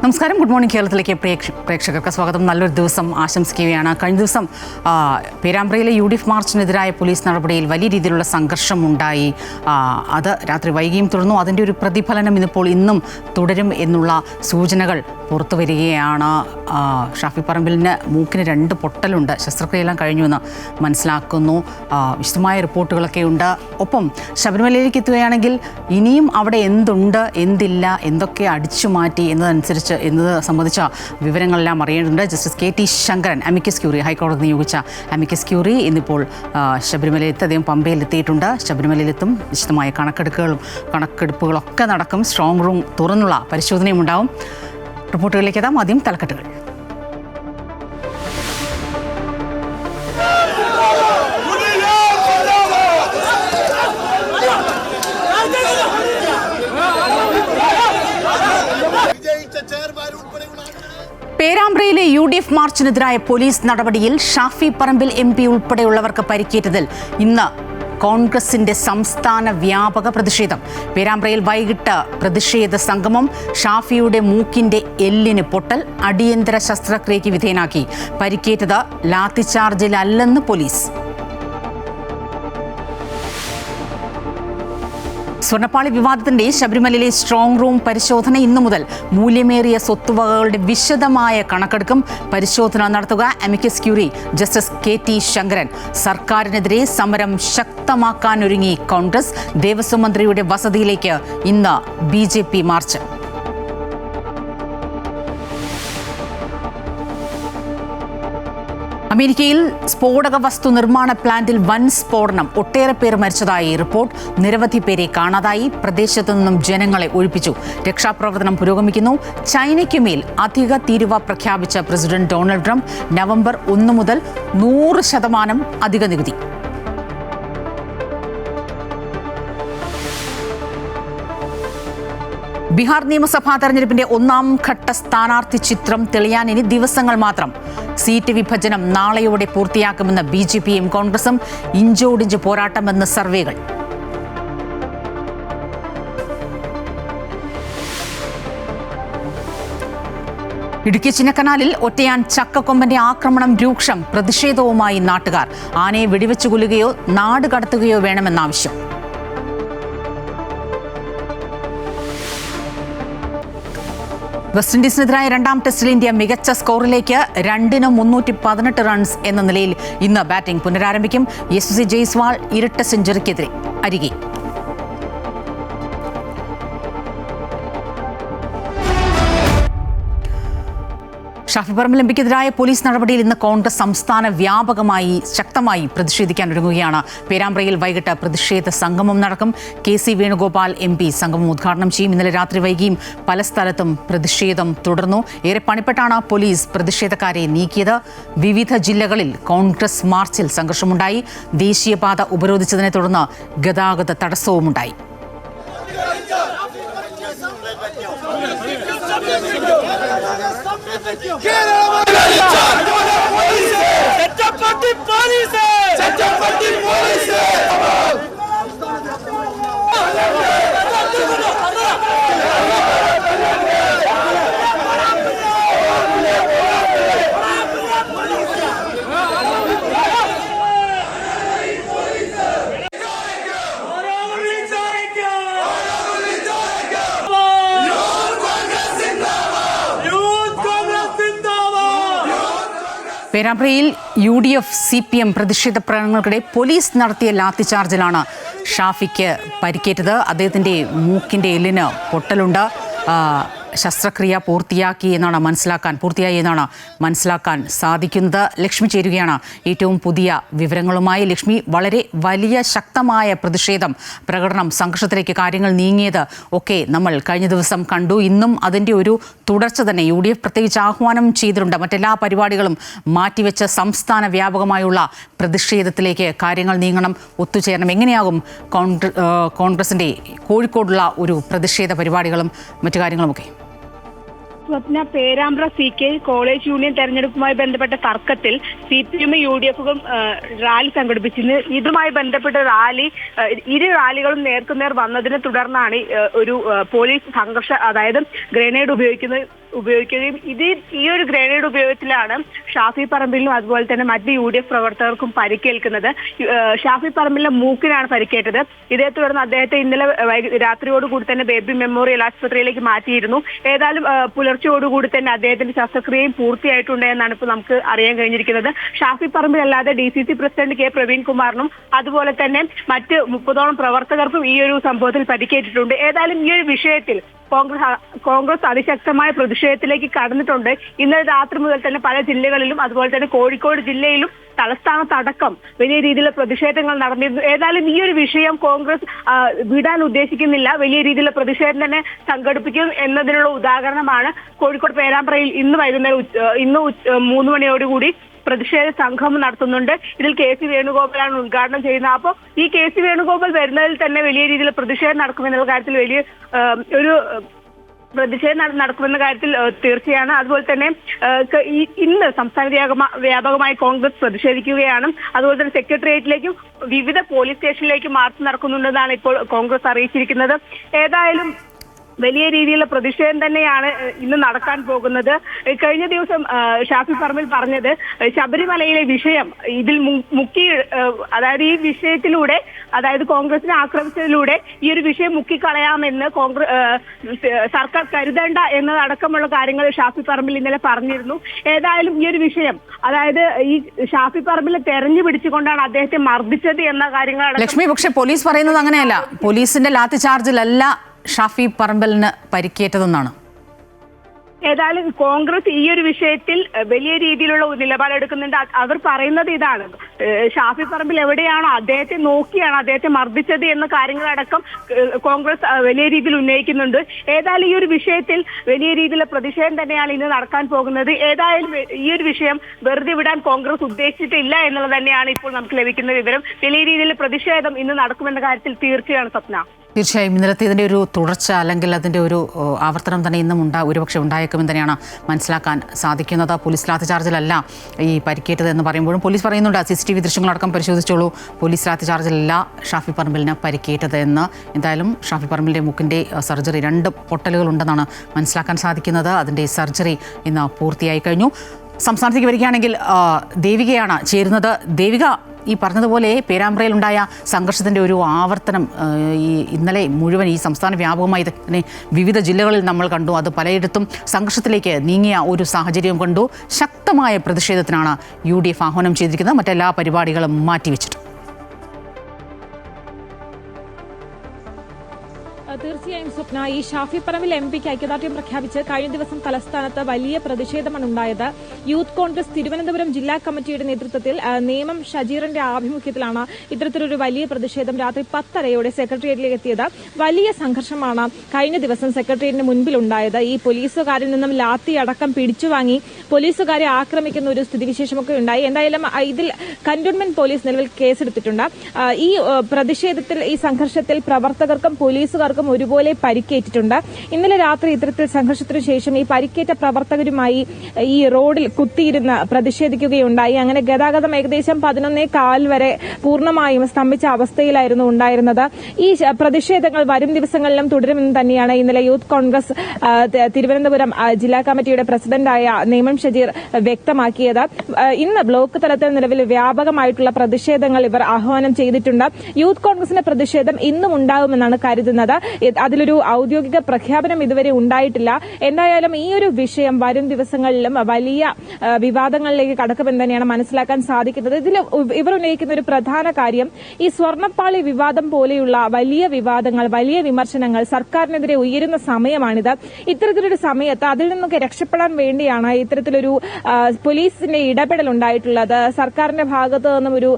നമസ്കാരം. Good morning കേരളത്തിലേക്ക് പ്രേക്ഷകർക്ക് സ്വാഗതം. നല്ലൊരു ദിവസം ആശംസിക്കുകയാണ്. കഴിഞ്ഞ ദിവസം പേരാമ്പ്രയിലെ UDF മാർച്ചിനെതിരായ പോലീസ് നടപടിയിൽ വലിയ രീതിയിലുള്ള സംഘർഷമുണ്ടായി. അത് രാത്രി വൈകിയും തുടർന്നു. അതിൻ്റെ ഒരു പ്രതിഫലനം ഇന്നും തുടരും എന്നുള്ള സൂചനകൾ പുറത്തു വരികയാണ്. ഷാഫി പറമ്പിലിന് മൂക്കിന് 2 പൊട്ടലുണ്ട്. ശസ്ത്രക്രിയയെല്ലാം കഴിഞ്ഞുവെന്ന് മനസ്സിലാക്കുന്നു. വിശദമായ റിപ്പോർട്ടുകളൊക്കെ ഉണ്ട്. ഒപ്പം ശബരിമലയിലേക്ക് എത്തുകയാണെങ്കിൽ ഇനിയും അവിടെ എന്തുണ്ട്, എന്തില്ല, എന്തൊക്കെ അടിച്ചു മാറ്റി എന്നത് സംബന്ധിച്ച വിവരങ്ങളെല്ലാം അറിയേണ്ടതുണ്ട്. Justice KT Sankaran, amicus curiae, ഹൈക്കോടതി നിയോഗിച്ച അമിക്കസ് ക്യൂറി ഇന്നിപ്പോൾ ശബരിമലയിലെത്തി. അദ്ദേഹം പമ്പയിലെത്തിയിട്ടുണ്ട്. ശബരിമലയിലെത്തും. വിശദമായ കണക്കെടുപ്പുകളൊക്കെ നടക്കും. സ്ട്രോങ് റൂം തുറന്നുള്ള പരിശോധനയും ഉണ്ടാവും. റിപ്പോർട്ടുകളിലേക്ക് എത്താം. ആദ്യം തലക്കെട്ടുകൾ. പേരാമ്പ്രയിലെ UDF മാർച്ചിനെതിരായ പോലീസ് നടപടിയിൽ ഷാഫി പറമ്പിൽ MP ഉൾപ്പെടെയുള്ളവർക്ക് പരിക്കേറ്റതിൽ ഇന്ന് കോൺഗ്രസിന്റെ സംസ്ഥാന വ്യാപക പ്രതിഷേധം. പേരാമ്പ്രയിൽ വൈകിട്ട് പ്രതിഷേധ സംഗമം. ഷാഫിയുടെ മൂക്കിന്റെ എല്ലിന് പൊട്ടൽ, അടിയന്തര ശസ്ത്രക്രിയയ്ക്ക് വിധേയനാക്കി. പരിക്കേറ്റത് ലാത്തിചാർജിലല്ലെന്ന് പോലീസ്. സ്വർണ്ണപ്പാളി വിവാദത്തിന്റെ ശബരിമലയിലെ സ്ട്രോങ് റൂം പരിശോധന ഇന്നു മുതൽ. മൂല്യമേറിയ സ്വത്തുവകകളുടെ വിശദമായ കണക്കെടുക്കും. പരിശോധന നടത്തുക amicus curiae justice KT Sankaran. സർക്കാരിനെതിരെ സമരം ശക്തമാക്കാനൊരുങ്ങി കോൺഗ്രസ്. ദേവസ്വം മന്ത്രിയുടെ വസതിയിലേക്ക് ഇന്ന് BJP മാർച്ച്. അമേരിക്കയിൽ സ്ഫോടക വസ്തു നിർമ്മാണ പ്ലാന്റിൽ വൻ സ്ഫോടനം. ഒട്ടേറെ പേർ മരിച്ചതായി റിപ്പോർട്ട്. നിരവധി പേരെ കാണാതായി. പ്രദേശത്തു നിന്നും ജനങ്ങളെ ഒഴിപ്പിച്ചു. രക്ഷാപ്രവർത്തനം പുരോഗമിക്കുന്നു. ചൈനയ്ക്കുമേൽ അധിക തീരുവ പ്രഖ്യാപിച്ച പ്രസിഡന്റ് ഡൊണാൾഡ് ട്രംപ്. നവംബർ 1 മുതൽ 100% അധിക നികുതി. ബീഹാർ നിയമസഭാ തെരഞ്ഞെടുപ്പിന്റെ 1ാം ഘട്ട സ്ഥാനാർത്ഥി ചിത്രം തെളിയാൻ ഇനി ദിവസങ്ങൾ മാത്രം. സീറ്റ് വിഭജനം നാളെയോടെ പൂർത്തിയാക്കുമെന്ന് BJPയും കോൺഗ്രസും. ഇഞ്ചോടിഞ്ച് പോരാട്ടമെന്ന് സർവേകൾ. ഇടുക്കി ചിന്നക്കനാലിൽ ഒറ്റയാൻ ചക്കക്കൊമ്പന്റെ ആക്രമണം രൂക്ഷം. പ്രതിഷേധവുമായി നാട്ടുകാർ. ആനയെ വെടിവെച്ചു കൊല്ലുകയോ നാട് കടത്തുകയോ വേണമെന്നാവശ്യം. വെസ്റ്റ് ഇൻഡീസിനെതിരായ 2ാം ടെസ്റ്റിൽ ഇന്ത്യ മികച്ച സ്കോറിലേക്ക്. 2-318 റൺസ് എന്ന നിലയിൽ ഇന്ന് ബാറ്റിംഗ് പുനരാരംഭിക്കും. യശസ്വി ജയ്സ്വാൾ ഇരട്ട സെഞ്ചുറിക്കെതിരെ അരികെ. ഷാഫി പറമ്പിൽ MPക്കെതിരായ പോലീസ് നടപടിയിൽ ഇന്ന് കോൺഗ്രസ് സംസ്ഥാന വ്യാപകമായി ശക്തമായി പ്രതിഷേധിക്കാൻ ഒരുങ്ങുകയാണ്. പേരാമ്പ്രയിൽ വൈകിട്ട് പ്രതിഷേധ സംഗമം നടക്കും. KC വേണുഗോപാൽ MP സംഗമം ഉദ്ഘാടനം ചെയ്യും. ഇന്നലെ രാത്രി വൈകിയും പല സ്ഥലത്തും പ്രതിഷേധം തുടർന്നു. ഏറെ പണിപ്പെട്ടാണ് പോലീസ് പ്രതിഷേധക്കാരെ നീക്കിയത്. വിവിധ ജില്ലകളിൽ കോൺഗ്രസ് മാർച്ചിൽ സംഘർഷമുണ്ടായി. ദേശീയപാത ഉപരോധിച്ചതിനെ തുടർന്ന് ഗതാഗത തടസ്സവുമുണ്ടായി. പേരാമ്പ്രയിൽ UDF CPM പ്രതിഷേധ പ്രകടനങ്ങൾക്കിടെ പോലീസ് നടത്തിയ ലാത്തിചാർജിലാണ് ഷാഫിക്ക് പരിക്കേറ്റത്. അദ്ദേഹത്തിൻ്റെ മൂക്കിൻ്റെ എല്ലിന് പൊട്ടലുണ്ട്. ശസ്ത്രക്രിയ പൂർത്തിയായി എന്നാണ് മനസ്സിലാക്കാൻ സാധിക്കുന്നത്. ലക്ഷ്മി ചേരുകയാണ് ഏറ്റവും പുതിയ വിവരങ്ങളുമായി. ലക്ഷ്മി, വളരെ വലിയ ശക്തമായ പ്രകടനം, സംഘർഷത്തിലേക്ക് കാര്യങ്ങൾ നീങ്ങിയത് ഒക്കെ നമ്മൾ കഴിഞ്ഞ ദിവസം കണ്ടു. ഇന്നും അതിൻ്റെ ഒരു തുടർച്ച തന്നെ. UDF പ്രത്യേകിച്ച് ആഹ്വാനം ചെയ്തിട്ടുണ്ട്. മറ്റെല്ലാ പരിപാടികളും മാറ്റിവെച്ച് സംസ്ഥാന വ്യാപകമായുള്ള പ്രതിഷേധത്തിലേക്ക് കാര്യങ്ങൾ നീങ്ങണം, ഒത്തുചേരണം. എങ്ങനെയാകും കോൺഗ്രസിൻ്റെ കോഴിക്കോടുള്ള ഒരു പ്രതിഷേധ പരിപാടികളും മറ്റു കാര്യങ്ങളുമൊക്കെ? സ്വപ്ന, പേരാമ്പ്ര CK കോളേജ് യൂണിയൻ തെരഞ്ഞെടുപ്പുമായി ബന്ധപ്പെട്ട തർക്കത്തിൽ CPM UDF റാലി സംഘടിപ്പിച്ചിരുന്നു. ഇതുമായി ബന്ധപ്പെട്ട ഇരു റാലികളും നേർക്കുനേർ വന്നതിനെ തുടർന്നാണ് ഒരു പോലീസ് സംഘർഷം, അതായത് ഗ്രനേഡ് ഉപയോഗിക്കുകയും ഈ ഒരു ഗ്രനേഡ് ഉപയോഗത്തിലാണ് ഷാഫി പറമ്പിലിനും അതുപോലെ തന്നെ മറ്റ് UDF പ്രവർത്തകർക്കും പരിക്കേൽക്കുന്നത്. ഷാഫി പറമ്പിലിന്റെ മൂക്കിനാണ് പരിക്കേറ്റത്. ഇതേ തുടർന്ന് അദ്ദേഹത്തെ ഇന്നലെ രാത്രിയോടുകൂടി തന്നെ ബേബി മെമ്മോറിയൽ ആശുപത്രിയിലേക്ക് മാറ്റിയിരുന്നു. ഏതായാലും പുലർച്ചയോടുകൂടി തന്നെ അദ്ദേഹത്തിന്റെ ശസ്ത്രക്രിയയും പൂർത്തിയായിട്ടുണ്ട് എന്നാണ് ഇപ്പോൾ നമുക്ക് അറിയാൻ കഴിഞ്ഞിരിക്കുന്നത്. ഷാഫി പറമ്പിൽ അല്ലാതെ DCC പ്രസിഡന്റ് K പ്രവീൺകുമാറിനും അതുപോലെ തന്നെ മറ്റ് 30ഓളം പ്രവർത്തകർക്കും ഈ ഒരു സംഭവത്തിൽ പരിക്കേറ്റിട്ടുണ്ട്. ഏതായാലും ഈ ഒരു വിഷയത്തിൽ കോൺഗ്രസ് അതിശക്തമായ പ്രതിഷേധത്തിലേക്ക് കടന്നിട്ടുണ്ട്. ഇന്നലെ രാത്രി മുതൽ തന്നെ പല ജില്ലകളിലും അതുപോലെ തന്നെ കോഴിക്കോട് ജില്ലയിലും തലസ്ഥാനത്തടക്കം വലിയ രീതിയിലുള്ള പ്രതിഷേധങ്ങൾ നടന്നിരുന്നു. ഏതായാലും ഈ ഒരു വിഷയം കോൺഗ്രസ് വിടാൻ ഉദ്ദേശിക്കുന്നില്ല. വലിയ രീതിയിലുള്ള പ്രതിഷേധം തന്നെ സംഘടിപ്പിക്കും എന്നതിനുള്ള ഉദാഹരണമാണ് കോഴിക്കോട് പേരാമ്പ്രയിൽ ഇന്ന് വൈകുന്നേരം 3 മണിയോടുകൂടി പ്രതിഷേധ സംഗമം നടത്തുന്നുണ്ട്. ഇതിൽ KC വേണുഗോപാലാണ് ഉദ്ഘാടനം ചെയ്യുന്നത്. അപ്പോൾ ഈ KC വേണുഗോപാൽ വരുന്നതിൽ തന്നെ വലിയ രീതിയിൽ പ്രതിഷേധം നടക്കുമെന്നുള്ള കാര്യത്തിൽ വലിയ ഒരു പ്രതിഷേധം നടക്കുമെന്ന കാര്യത്തിൽ തീർച്ചയാണ്. അതുപോലെ തന്നെ ഇന്ന് സംസ്ഥാന വ്യാപകമായി കോൺഗ്രസ് പ്രതിഷേധിക്കുകയാണ്. അതുപോലെ തന്നെ സെക്രട്ടേറിയറ്റിലേക്കും വിവിധ പോലീസ് സ്റ്റേഷനിലേക്കും മാർച്ച് നടക്കുന്നുണ്ടെന്നാണ് ഇപ്പോൾ കോൺഗ്രസ് അറിയിച്ചിരിക്കുന്നത്. ഏതായാലും വലിയ രീതിയിലുള്ള പ്രതിഷേധം തന്നെയാണ് ഇന്ന് നടക്കാൻ പോകുന്നത്. കഴിഞ്ഞ ദിവസം ഷാഫി പറമ്പിൽ പറഞ്ഞത് ശബരിമലയിലെ വിഷയം ഇതിൽ അതായത് ഈ വിഷയത്തിലൂടെ, അതായത് കോൺഗ്രസിനെ ആക്രമിച്ചതിലൂടെ ഈ ഒരു വിഷയം മുക്കിക്കളയാമെന്ന് സർക്കാർ കരുതേണ്ട എന്നതടക്കമുള്ള കാര്യങ്ങൾ ഷാഫി പറമ്പിൽ ഇന്നലെ പറഞ്ഞിരുന്നു. ഏതായാലും ഈ ഒരു വിഷയം, അതായത് ഈ ഷാഫി പറമ്പിൽ തെരഞ്ഞു പിടിച്ചുകൊണ്ടാണ് അദ്ദേഹത്തെ മർദ്ദിച്ചത് എന്ന കാര്യങ്ങൾ ലക്ഷ്മി, പക്ഷെ പോലീസ് പറയുന്നത് അങ്ങനെയല്ല. പോലീസിന്റെ ലാത്തി ചാർജിലല്ല ഷാഫി പറമ്പലിന് പരിക്കേറ്റതെന്നാണ്. ഏതായാലും കോൺഗ്രസ് ഈ ഒരു വിഷയത്തിൽ വലിയ രീതിയിലുള്ള നിലപാടെടുക്കുന്നുണ്ട്. അവർ പറയുന്നത് ഇതാണ്, ഷാഫി പറമ്പിൽ എവിടെയാണോ അദ്ദേഹത്തെ നോക്കിയാണ് അദ്ദേഹത്തെ മർദ്ദിച്ചത് എന്ന കാര്യങ്ങളടക്കം കോൺഗ്രസ് വലിയ രീതിയിൽ ഉന്നയിക്കുന്നുണ്ട്. ഏതായാലും ഈ ഒരു വിഷയത്തിൽ വലിയ രീതിയിലുള്ള പ്രതിഷേധം തന്നെയാണ് ഇന്ന് നടക്കാൻ പോകുന്നത്. ഏതായാലും ഈ ഒരു വിഷയം വെറുതെ വിടാൻ കോൺഗ്രസ് ഉദ്ദേശിച്ചിട്ടില്ല എന്നുള്ളത് തന്നെയാണ് ഇപ്പോൾ നമുക്ക് ലഭിക്കുന്ന വിവരം. വലിയ രീതിയിലുള്ള പ്രതിഷേധം ഇന്ന് നടക്കുമെന്ന കാര്യത്തിൽ തീർച്ചയാണ് സ്വപ്ന. തീർച്ചയായും ഇന്നലത്തേതിൻ്റെ ഒരു തുടർച്ച അല്ലെങ്കിൽ അതിൻ്റെ ഒരു ആവർത്തനം തന്നെ ഇന്നും ഒരുപക്ഷെ ഉണ്ടായേക്കുമെന്ന് തന്നെയാണ് മനസ്സിലാക്കാൻ സാധിക്കുന്നത്. പോലീസ് ലാത്തിചാർജിലല്ല ഈ പരിക്കേറ്റത് എന്ന് പറയുമ്പോഴും പോലീസ് പറയുന്നുണ്ട് CCTV ദൃശ്യങ്ങളടക്കം പരിശോധിച്ചോളൂ, പോലീസ് ലാത്തിചാർജിലല്ല ഷാഫി പറമ്പിലിന് പരിക്കേറ്റത് എന്ന്. എന്തായാലും ഷാഫി പറമ്പിലിൻ്റെ മൂക്കിൻ്റെ സർജറി 2 പൊട്ടലുകളുണ്ടെന്നാണ് മനസ്സിലാക്കാൻ സാധിക്കുന്നത്. അതിൻ്റെ സർജറി ഇന്ന് പൂർത്തിയായി കഴിഞ്ഞു. സംസ്ഥാനത്തേക്ക് വരികയാണെങ്കിൽ ദേവികയാണ് ചേരുന്നത്. ദേവിക, ഈ പറഞ്ഞതുപോലെ പേരാമ്പ്രയിലുണ്ടായ സംഘർഷത്തിൻ്റെ ഒരു ആവർത്തനം ഇന്നലെ മുഴുവൻ ഈ സംസ്ഥാന വ്യാപകമായി തന്നെ വിവിധ ജില്ലകളിൽ നമ്മൾ കണ്ടു. അത് പലയിടത്തും സംഘർഷത്തിലേക്ക് നീങ്ങിയ ഒരു സാഹചര്യം കണ്ടു. ശക്തമായ പ്രതിഷേധത്തിനാണ് UDF ആഹ്വാനം ചെയ്തിരിക്കുന്നത്. മറ്റെല്ലാ പരിപാടികളും മാറ്റിവെച്ചിട്ട്. തീർച്ചയായും സ്വപ്ന, ഈ ഷാഫി പറമ്പിൽ MPക്ക് ഐക്യദാർഢ്യം പ്രഖ്യാപിച്ച് കഴിഞ്ഞ ദിവസം തലസ്ഥാനത്ത് വലിയ പ്രതിഷേധമാണ് ഉണ്ടായത്. യൂത്ത് കോൺഗ്രസ് തിരുവനന്തപുരം ജില്ലാ കമ്മിറ്റിയുടെ നേതൃത്വത്തിൽ നേമം ഷജീറിന്റെ ആഭിമുഖ്യത്തിലാണ് ഇത്തരത്തിലൊരു വലിയ പ്രതിഷേധം രാത്രി 10:30 സെക്രട്ടേറിയറ്റിലേക്ക് എത്തിയത്. വലിയ സംഘർഷമാണ് കഴിഞ്ഞ ദിവസം സെക്രട്ടേറിയറ്റിന് മുൻപിൽ ഉണ്ടായത്. ഈ പോലീസുകാരിൽ നിന്നും ലാത്തി അടക്കം പിടിച്ചുവാങ്ങി പോലീസുകാരെ ആക്രമിക്കുന്ന ഒരു സ്ഥിതിവിശേഷമൊക്കെ ഉണ്ടായി. എന്തായാലും ഇതിൽ കന്റോൺമെന്റ് പോലീസ് നിലവിൽ കേസെടുത്തിട്ടുണ്ട്. ഈ പ്രതിഷേധത്തിൽ, ഈ സംഘർഷത്തിൽ പ്രവർത്തകർക്കും പോലീസുകാർക്കും ഒരുപോലെ പരിക്കേറ്റിട്ടുണ്ട്. ഇന്നലെ രാത്രി ഇത്തരത്തിൽ സംഘർഷത്തിനു ശേഷം ഈ പരിക്കേറ്റ പ്രവർത്തകരുമായി ഈ റോഡിൽ കുത്തിയിരുന്ന് പ്രതിഷേധിക്കുകയുണ്ടായി. അങ്ങനെ ഗതാഗതം ഏകദേശം 11:15 വരെ പൂർണ്ണമായും സ്തംഭിച്ച അവസ്ഥയിലായിരുന്നു ഉണ്ടായിരുന്നത്. ഈ പ്രതിഷേധങ്ങൾ വരും ദിവസങ്ങളിലും തുടരുമെന്ന് തന്നെയാണ് ഇന്നലെ യൂത്ത് കോൺഗ്രസ് തിരുവനന്തപുരം ജില്ലാ കമ്മിറ്റിയുടെ പ്രസിഡന്റായ നേമം ഷജീർ വ്യക്തമാക്കിയത്. ഇന്ന് ബ്ലോക്ക് തലത്തിൽ നിലവിൽ വ്യാപകമായിട്ടുള്ള പ്രതിഷേധങ്ങൾ ഇവർ ആഹ്വാനം ചെയ്തിട്ടുണ്ട്. യൂത്ത് കോൺഗ്രസിന്റെ പ്രതിഷേധം ഇന്നും ഉണ്ടാകുമെന്നാണ് കരുതുന്നത്. അതിലൊരു ഔദ്യോഗിക പ്രഖ്യാപനം ഇതുവരെ ഉണ്ടായിട്ടില്ല. എന്തായാലും ഈ ഒരു വിഷയം വരും ദിവസങ്ങളിലും വലിയ വിവാദങ്ങളിലേക്ക് കടക്കുമെന്ന് തന്നെയാണ് മനസ്സിലാക്കാൻ സാധിക്കുന്നത്. ഇതിൽ ഇവർ ഉന്നയിക്കുന്ന ഒരു പ്രധാന കാര്യം, ഈ സ്വർണ്ണപ്പാളി വിവാദം പോലെയുള്ള വലിയ വിവാദങ്ങൾ, വലിയ വിമർശനങ്ങൾ സർക്കാരിനെതിരെ ഉയരുന്ന സമയമാണിത്. ഇത്തരത്തിലൊരു സമയത്ത് അതിൽ നിന്നൊക്കെ രക്ഷപ്പെടാൻ വേണ്ടിയാണ് ഇത്തരത്തിൽ ഇത്തരത്തിലൊരു പോലീസിന്റെ ഇടപെടൽ ഉണ്ടായിട്ടുള്ളത്, സർക്കാരിന്റെ ഭാഗത്ത് നിന്നും ഒരു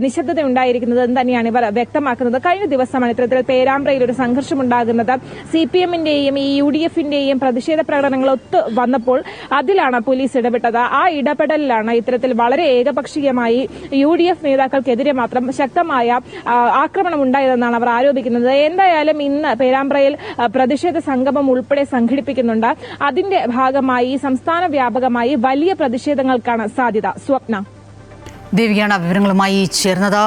നിശബ്ദത ഉണ്ടായിരിക്കുന്നത് എന്ന് തന്നെയാണ് ഇവർ വ്യക്തമാക്കുന്നത്. കഴിഞ്ഞ ദിവസമാണ് ഇത്തരത്തിൽ പേരാമ്പ്രയിൽ ഒരു സംഘർഷം ഉണ്ടാകുന്നത്. CPM-ന്റെയും ഈ UDF-ന്റെയും പ്രതിഷേധ പ്രകടനങ്ങൾ ഒത്തു വന്നപ്പോൾ അതിലാണ് പോലീസ് ഇടപെട്ടത്. ആ ഇടപെടലിലാണ് ഇത്തരത്തിൽ വളരെ ഏകപക്ഷീയമായി UDF നേതാക്കൾക്കെതിരെ മാത്രം ശക്തമായ ആക്രമണം ഉണ്ടായതെന്നാണ് അവർ ആരോപിക്കുന്നത്. എന്തായാലും ഇന്ന് പേരാമ്പ്രയിൽ പ്രതിഷേധ സംഗമം ഉൾപ്പെടെ സംഘടിപ്പിക്കുന്നുണ്ട്. അതിന്റെ ഭാഗമായി സംസ്ഥാന വ്യാപകമായി വലിയ പ്രതിഷേധങ്ങൾക്കാണ് സാധ്യത. സ്വപ്ന ദേവികയാണ് വിവരങ്ങളുമായി ചേർന്നത്.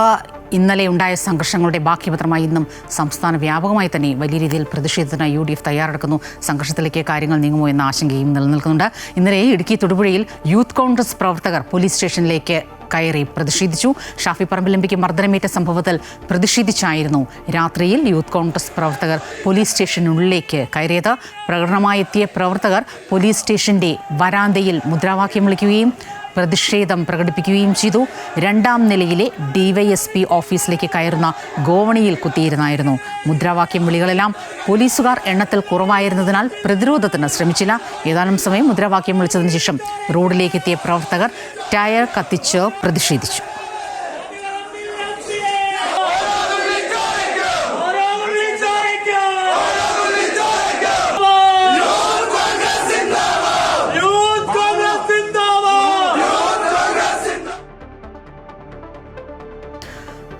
ഇന്നലെ ഉണ്ടായ സംഘർഷങ്ങളുടെ ബാക്കി പത്രമായി ഇന്നും സംസ്ഥാന വ്യാപകമായി തന്നെ വലിയ രീതിയിൽ പ്രതിഷേധത്തിന് UDF തയ്യാറെടുക്കുന്നു. സംഘർഷത്തിലേക്ക് കാര്യങ്ങൾ നീങ്ങുമോ എന്ന ആശങ്കയും നിലനിൽക്കുന്നുണ്ട്. ഇന്നലെ ഇടുക്കി തൊടുപുഴയിൽ യൂത്ത് കോൺഗ്രസ് പ്രവർത്തകർ പോലീസ് സ്റ്റേഷനിലേക്ക് കയറി പ്രതിഷേധിച്ചു. ഷാഫി പറമ്പിൽ എംപിക്ക് മർദ്ദനമേറ്റ സംഭവത്തിൽ പ്രതിഷേധിച്ചായിരുന്നു രാത്രിയിൽ യൂത്ത് കോൺഗ്രസ് പ്രവർത്തകർ പോലീസ് സ്റ്റേഷനുള്ളിലേക്ക് കയറിയത്. പ്രകടനമായെത്തിയ പ്രവർത്തകർ പോലീസ് സ്റ്റേഷന്റെ വരാന്തയിൽ മുദ്രാവാക്യം വിളിക്കുകയും പ്രതിഷേധം പ്രകടിപ്പിക്കുകയും ചെയ്തു. രണ്ടാം നിലയിലെ DYSP ഓഫീസിലേക്ക് കയറുന്ന ഗോവണിയിൽ കുത്തിയിരുന്നായിരുന്നു മുദ്രാവാക്യം വിളികളെല്ലാം. പോലീസുകാർ എണ്ണത്തിൽ കുറവായിരുന്നതിനാൽ പ്രതിരോധത്തിന് ശ്രമിച്ചില്ല. ഏതാനും സമയം മുദ്രാവാക്യം വിളിച്ചതിന് ശേഷം റോഡിലേക്ക് എത്തിയ പ്രവർത്തകർ ടയർ കത്തിച്ച് പ്രതിഷേധിച്ചു.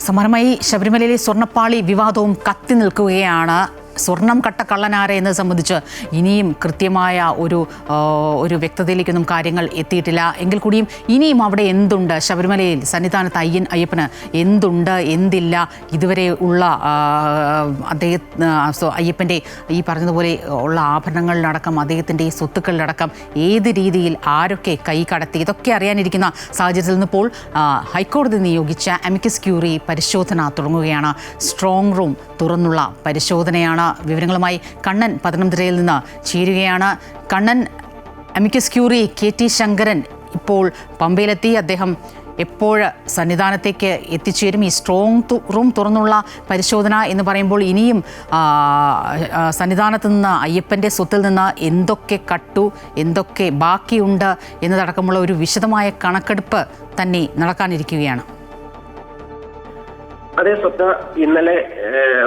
സമാനമായി ശബരിമലയിലെ സ്വർണ്ണപ്പാളി വിവാദവും കത്തി നിൽക്കുകയാണ്. സ്വർണം കട്ട കള്ളനാരെ എന്നത് സംബന്ധിച്ച് ഇനിയും കൃത്യമായ ഒരു വ്യക്തതയിലേക്കൊന്നും കാര്യങ്ങൾ എത്തിയിട്ടില്ല. എങ്കിൽ കൂടിയും ഇനിയും അവിടെ എന്തുണ്ട്, ശബരിമലയിൽ സന്നിധാനത്ത് അയ്യപ്പന് എന്തുണ്ട് എന്തില്ല, ഇതുവരെ ഉള്ള അയ്യപ്പൻ്റെ ഈ പറഞ്ഞതുപോലെ ഉള്ള ആഭരണങ്ങളിലടക്കം അദ്ദേഹത്തിൻ്റെ സ്വത്തുക്കളിലടക്കം ഏത് രീതിയിൽ ആരൊക്കെ കൈ കടത്തി, ഇതൊക്കെ അറിയാനിരിക്കുന്ന സാഹചര്യത്തിൽ നിന്നിപ്പോൾ ഹൈക്കോടതി നിയോഗിച്ച അമിക്കസ് ക്യൂറി പരിശോധന തുടങ്ങുകയാണ്. സ്ട്രോങ് റൂം തുറന്നുള്ള പരിശോധനയാണ്. വിവരങ്ങളുമായി കണ്ണൻ പത്തനംതിട്ടയിൽ നിന്ന് ചേരുകയാണ്. Kannan, amicus curiae KT Sankaran ഇപ്പോൾ പമ്പയിലെത്തി. അദ്ദേഹം എപ്പോൾ സന്നിധാനത്തേക്ക് എത്തിച്ചേരും? ഈ സ്ട്രോങ് റൂം തുറന്നുള്ള പരിശോധന എന്ന് പറയുമ്പോൾ ഇനിയും സന്നിധാനത്ത് നിന്ന് അയ്യപ്പൻ്റെ സ്വത്തിൽ നിന്ന് എന്തൊക്കെ കട്ടു, എന്തൊക്കെ ബാക്കിയുണ്ട് എന്നതടക്കമുള്ള ഒരു വിശദമായ കണക്കെടുപ്പ് തന്നെ നടക്കാനിരിക്കുകയാണ്. അതേ സ്വപ്ന, ഇന്നലെ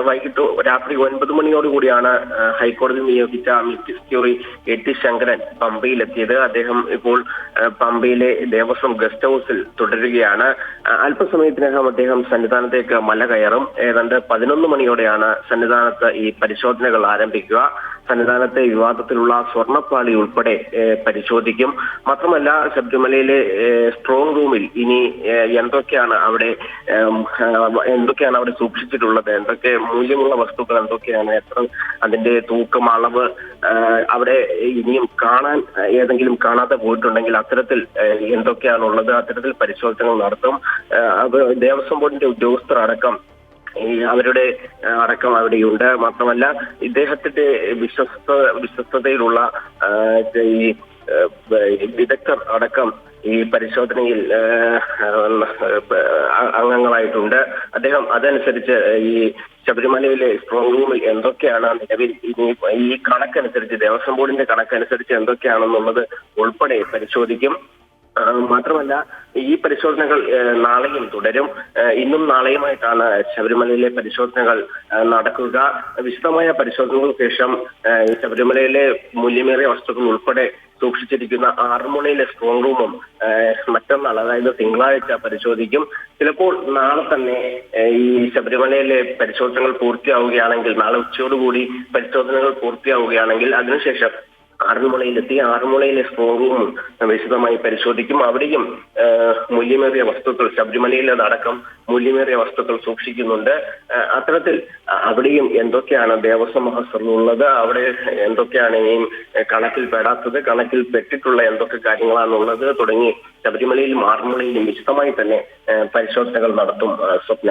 വൈകിട്ട് രാത്രി 9 മണിയോടുകൂടിയാണ് ഹൈക്കോടതി നിയോഗിച്ച അമിക്കസ് ക്യൂറി KT ശങ്കരൻ പമ്പയിലെത്തിയത്. അദ്ദേഹം ഇപ്പോൾ പമ്പയിലെ ദേവസ്വം ഗസ്റ്റ് ഹൗസിൽ തുടരുകയാണ്. അല്പസമയത്തിനകം അദ്ദേഹം സന്നിധാനത്തേക്ക് മല കയറും. ഏതാണ്ട് 11 മണിയോടെയാണ് സന്നിധാനത്ത് ഈ പരിശോധനകൾ ആരംഭിക്കുക. സന്നിധാനത്തെ വിവാദത്തിലുള്ള സ്വർണ്ണപ്പാളി ഉൾപ്പെടെ പരിശോധിക്കും. മാത്രമല്ല, ശബരിമലയിലെ സ്ട്രോങ് റൂമിൽ ഇനി എന്തൊക്കെയാണ് അവിടെ സൂക്ഷിച്ചിട്ടുള്ളത്, എന്തൊക്കെ മൂല്യമുള്ള വസ്തുക്കൾ എന്തൊക്കെയാണ്, എത്ര അതിന്റെ തൂക്കം, അളവ്, അവിടെ ഇനിയും ഏതെങ്കിലും കാണാതെ പോയിട്ടുണ്ടെങ്കിൽ അത്തരത്തിൽ എന്തൊക്കെയാണുള്ളത്, അത്തരത്തിൽ പരിശോധനകൾ നടത്തും. ദേവസ്വം ബോർഡിന്റെ ഉദ്യോഗസ്ഥർ അടക്കം അവരുടെ അടക്കം അവിടെയുണ്ട്. മാത്രമല്ല, ഇദ്ദേഹത്തിന്റെ വിശ്വസ്തതയിലുള്ള ഈ വിദഗ്ധർ അടക്കം ഈ പരിശോധനയിൽ അംഗങ്ങളായിട്ടുണ്ട്. അദ്ദേഹം അതനുസരിച്ച് ഈ ശബരിമലയിലെ സ്ട്രോങ് റൂമിൽ എന്തൊക്കെയാണ് നിലവിൽ ഈ കണക്കനുസരിച്ച്, ദേവസ്വം ബോർഡിന്റെ കണക്കനുസരിച്ച് എന്തൊക്കെയാണെന്നുള്ളത് ഉൾപ്പെടെ പരിശോധിക്കും. മാത്രമല്ല, ഈ പരിശോധനകൾ നാളെയും തുടരും. ഇന്നും നാളെയുമായിട്ടാണ് ശബരിമലയിലെ പരിശോധനകൾ നടക്കുക. വിശദമായ പരിശോധനകൾക്ക് ശേഷം ശബരിമലയിലെ മൂല്യമേറിയ വസ്തുക്കൾ ഉൾപ്പെടെ സൂക്ഷിച്ചിരിക്കുന്ന ആറന്മുളയിലെ സ്ട്രോങ് റൂമും മറ്റന്നാൾ, അതായത് തിങ്കളാഴ്ച പരിശോധിക്കും. ചിലപ്പോൾ നാളെ തന്നെ ഈ ശബരിമലയിലെ പരിശോധനകൾ പൂർത്തിയാവുകയാണെങ്കിൽ, നാളെ ഉച്ചയോടുകൂടി പരിശോധനകൾ പൂർത്തിയാവുകയാണെങ്കിൽ അതിനുശേഷം ആറന്മുളയിലെത്തി ആറന്മുളയിലെ സ്ട്രോങ് റൂമും വിശദമായി പരിശോധിക്കും. അവിടെയും മൂല്യമേറിയ വസ്തുക്കൾ, ശബരിമലയിലടക്കം മൂല്യമേറിയ വസ്തുക്കൾ സൂക്ഷിക്കുന്നുണ്ട്. അത്തരത്തിൽ അവിടെയും എന്തൊക്കെയാണ് ദേവസ്വം മഹസറിലുള്ളത്, അവിടെ എന്തൊക്കെയാണ് ഇനിയും കണക്കിൽ പെടാത്തത്, കണക്കിൽ പെട്ടിട്ടുള്ള എന്തൊക്കെ കാര്യങ്ങളാണുള്ളത് തുടങ്ങി ശബരിമലയിലും ആറന്മുളയിലും വിശദമായി തന്നെ പരിശോധനകൾ നടത്തും. സ്വപ്ന.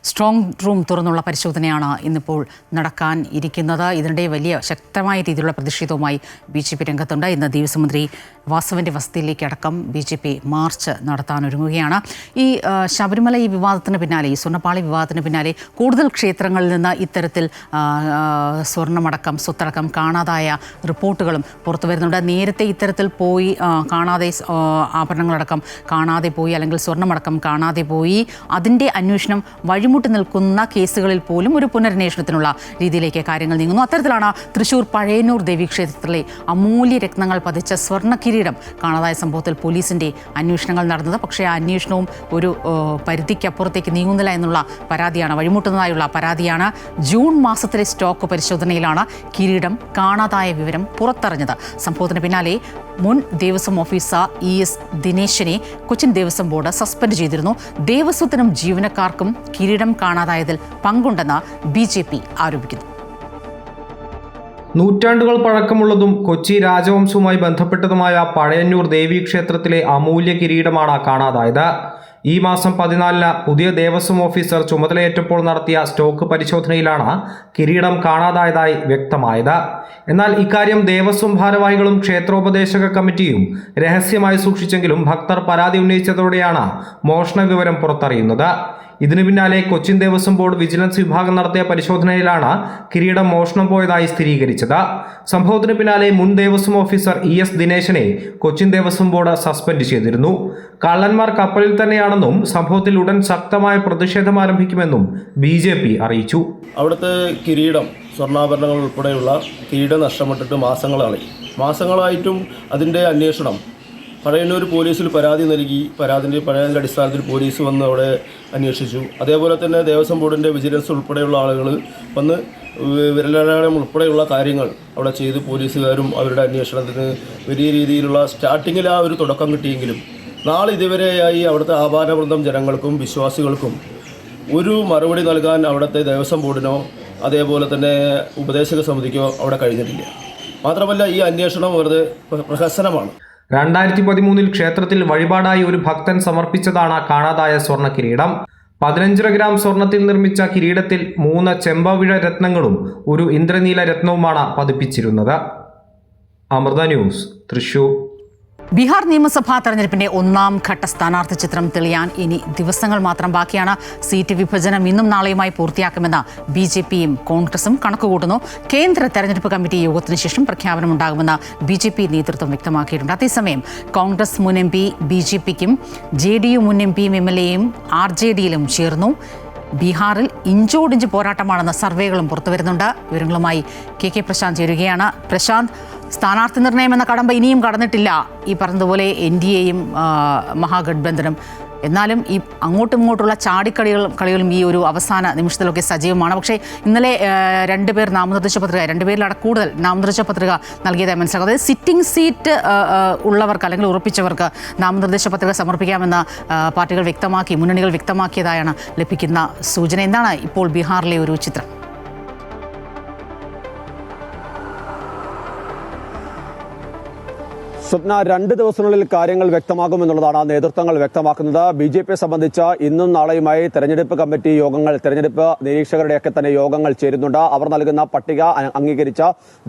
സ്ട്രോങ് റൂം തുറന്നുള്ള പരിശോധനയാണ് ഇന്നിപ്പോൾ നടക്കാൻ ഇരിക്കുന്നത്. ഇതിനിടെ വലിയ ശക്തമായ രീതിയിലുള്ള പ്രതിഷേധവുമായി BJP രംഗത്തുണ്ട്. ഇന്ന് ദേവസ്വം മന്ത്രി വാസവന്റെ വസതിയിലേക്ക് അടക്കം BJP മാർച്ച് നടത്താനൊരുങ്ങുകയാണ്. ഈ ശബരിമല ഈ വിവാദത്തിന് പിന്നാലെ, ഈ സ്വർണ്ണപ്പാളി വിവാദത്തിന് പിന്നാലെ കൂടുതൽ ക്ഷേത്രങ്ങളിൽ നിന്ന് ഇത്തരത്തിൽ സ്വർണ്ണമടക്കം സ്വത്തടക്കം കാണാതായ റിപ്പോർട്ടുകളും പുറത്തു വരുന്നുണ്ട്. നേരത്തെ ഇത്തരത്തിൽ പോയി കാണാതെ ആഭരണങ്ങളടക്കം കാണാതെ പോയി, അല്ലെങ്കിൽ സ്വർണ്ണമടക്കം കാണാതെ പോയി, അതിൻ്റെ അന്വേഷണം വഴിമുട്ടി നിൽക്കുന്ന കേസുകളിൽ പോലും ഒരു പുനരന്വേഷണത്തിനുള്ള രീതിയിലേക്ക് കാര്യങ്ങൾ നീങ്ങുന്നു. അത്തരത്തിലാണ് തൃശൂർ പഴയന്നൂർ ദേവീക്ഷേത്രത്തിലെ അമൂല്യ രത്നങ്ങൾ പതിച്ച സ്വർണ്ണ കിരീടം കാണാതായ സംഭവത്തിൽ പോലീസിൻ്റെ അന്വേഷണങ്ങൾ നടന്നത്. പക്ഷേ ആ അന്വേഷണവും ഒരു പരിധിക്കപ്പുറത്തേക്ക് നീങ്ങുന്നില്ല എന്നുള്ള പരാതിയാണ്, വഴിമുട്ടുന്നതായുള്ള പരാതിയാണ്. ജൂൺ മാസത്തിലെ സ്റ്റോക്ക് പരിശോധനയിലാണ് കിരീടം കാണാതായ വിവരം പുറത്തറിഞ്ഞത്. സംഭവത്തിന് പിന്നാലെ മുൻ ദേവസ്വം ഓഫീസർ ES ദിനേശിനെ കൊച്ചിൻ ദേവസ്വം ബോർഡ് സസ്പെൻഡ് ചെയ്തിരുന്നു. ദേവസ്വത്തിനും ജീവനക്കാർക്കും കിരീടം കാണാതായതിൽ പങ്കുണ്ടെന്ന് BJP ആരോപിക്കുന്നു. നൂറ്റാണ്ടുകൾ പഴക്കമുള്ളതും കൊച്ചി രാജവംശവുമായി ബന്ധപ്പെട്ടതുമായ പഴയന്നൂർ ദേവീക്ഷേത്രത്തിലെ അമൂല്യ കിരീടമാണ് കാണാതായത്. ഈ മാസം 14-ന് പുതിയ ദേവസ്വം ഓഫീസർ ചുമതലയേറ്റപ്പോൾ നടത്തിയ സ്റ്റോക്ക് പരിശോധനയിലാണ് കിരീടം കാണാതായതായി വ്യക്തമായത്. എന്നാൽ ഇക്കാര്യം ദേവസ്വം ഭാരവാഹികളും ക്ഷേത്രോപദേശക കമ്മിറ്റിയും രഹസ്യമായി സൂക്ഷിച്ചെങ്കിലും ഭക്തർ പരാതി ഉന്നയിച്ചതോടെയാണ് മോഷണ വിവരം പുറത്തറിയുന്നത്. ഇതിനു പിന്നാലെ കൊച്ചിൻ ദേവസ്വം ബോർഡ് വിജിലൻസ് വിഭാഗം നടത്തിയ പരിശോധനയിലാണ് കിരീടം മോഷണം പോയതായി സ്ഥിരീകരിച്ചത്. സംഭവത്തിന് പിന്നാലെ മുൻ ദേവസ്വം ഓഫീസർ ES ദിനേശിനെ കൊച്ചിൻ ദേവസ്വം ബോർഡ് സസ്പെൻഡ് ചെയ്തിരുന്നു. കള്ളന്മാർ കപ്പലിൽ തന്നെയാണെന്നും സംഭവത്തിൽ ഉടൻ ശക്തമായ പ്രതിഷേധം ആരംഭിക്കുമെന്നും BJP അറിയിച്ചു. അവിടുത്തെ കിരീടം, സ്വർണ്ണാഭരണങ്ങൾ ഉൾപ്പെടെയുള്ള കിരീടം നഷ്ടപ്പെട്ടിട്ട് മാസങ്ങളായിട്ടും അതിൻ്റെ അന്വേഷണം പഴയന്നൂർ പോലീസിൽ പരാതി നൽകി. പരാതിൻ്റെ അടിസ്ഥാനത്തിൽ പോലീസ് വന്ന് അവിടെ അന്വേഷിച്ചു. അതേപോലെ തന്നെ ദേവസ്വം ബോർഡിൻ്റെ വിജിലൻസ് ഉൾപ്പെടെയുള്ള ആളുകൾ വന്ന് വിരലടയാളം ഉൾപ്പെടെയുള്ള കാര്യങ്ങൾ അവിടെ ചെയ്ത് പോലീസുകാരും അവരുടെ അന്വേഷണത്തിന് വലിയ രീതിയിലുള്ള സ്റ്റാർട്ടിങ്ങിൽ ആ ഒരു തുടക്കം കിട്ടിയെങ്കിലും നാളെ ഇതുവരെയായി അവിടുത്തെ ആഭാരവൃന്ദം ജനങ്ങൾക്കും വിശ്വാസികൾക്കും ഒരു മറുപടി നൽകാൻ അവിടുത്തെ ദേവസ്വം ബോർഡിനോ അതേപോലെ തന്നെ ഉപദേശക സമിതിക്കോ അവിടെ കഴിഞ്ഞിട്ടില്ല. മാത്രമല്ല ഈ അന്വേഷണം വെറുതെ പ്രഹസനമാണ്. 2013 ക്ഷേത്രത്തിൽ വഴിപാടായി ഒരു ഭക്തൻ സമർപ്പിച്ചതാണ് കാണാതായ സ്വർണ്ണ കിരീടം. 15 ഗ്രാം സ്വർണത്തിൽ നിർമ്മിച്ച കിരീടത്തിൽ 3 ചെമ്പവിഴ രത്നങ്ങളും ഒരു ഇന്ദ്രനീല രത്നവുമാണ് പതിപ്പിച്ചിരുന്നത്. അമൃത ന്യൂസ്, തൃശൂർ. ബീഹാർ നിയമസഭാ തെരഞ്ഞെടുപ്പിന്റെ 1ാം ഘട്ട സ്ഥാനാർത്ഥി ചിത്രം തെളിയാൻ ഇനി ദിവസങ്ങൾ മാത്രം ബാക്കിയാണ്. സീറ്റ് വിഭജനം ഇന്നും നാളെയുമായി പൂർത്തിയാക്കുമെന്ന് BJPയും കോൺഗ്രസും കണക്കുകൂട്ടുന്നു. കേന്ദ്ര തെരഞ്ഞെടുപ്പ് കമ്മിറ്റി യോഗത്തിന് ശേഷം പ്രഖ്യാപനമുണ്ടാകുമെന്ന് BJP നേതൃത്വം വ്യക്തമാക്കിയിട്ടുണ്ട്. അതേസമയം കോൺഗ്രസ് മുൻ MP BJPക്കും JDU മുൻ MPയും MLAയും RJDയിലും ചേർന്നു. ബീഹാറിൽ ഇഞ്ചോടിഞ്ച് പോരാട്ടമാണെന്ന സർവേകളും പുറത്തുവരുന്നുണ്ട്. വിവരങ്ങളുമായി KK പ്രശാന്ത് ചേരുകയാണ്. പ്രശാന്ത്, സ്ഥാനാർത്ഥി നിർണയം എന്ന കടമ്പ ഇനിയും കടന്നിട്ടില്ല. ഈ പറഞ്ഞതുപോലെ NDAയും മഹാഗഠബന്ധനും. എന്നാലും ഈ അങ്ങോട്ടും ഇങ്ങോട്ടുള്ള കളികളും ഈ ഒരു അവസാന നിമിഷത്തിലൊക്കെ സജീവമാണ്. പക്ഷേ ഇന്നലെ 2 പേർ കൂടുതൽ നാമനിർദ്ദേശ പത്രിക നൽകിയതായി മനസ്സിലാക്കുന്നത്. അതായത് സിറ്റിംഗ് സീറ്റ് ഉള്ളവർക്ക് അല്ലെങ്കിൽ ഉറപ്പിച്ചവർക്ക് നാമനിർദ്ദേശ പത്രിക സമർപ്പിക്കാമെന്ന് മുന്നണികൾ വ്യക്തമാക്കിയതായാണ് ലഭിക്കുന്ന സൂചന. എന്താണ് ഇപ്പോൾ ബീഹാറിലെ ഒരു ചിത്രം? സ്വപ്ന, 2 ദിവസത്തിനുള്ളിൽ കാര്യങ്ങൾ വ്യക്തമാകുമെന്നുള്ളതാണ് നേതൃത്വങ്ങൾ വ്യക്തമാക്കുന്നത്. BJPയെ സംബന്ധിച്ച് ഇന്നും നാളെയുമായി തെരഞ്ഞെടുപ്പ് കമ്മിറ്റി യോഗങ്ങൾ, തെരഞ്ഞെടുപ്പ് നിരീക്ഷകരുടെയൊക്കെ തന്നെ യോഗങ്ങൾ ചേരുന്നുണ്ട്. അവർ നൽകുന്ന പട്ടിക അംഗീകരിച്ച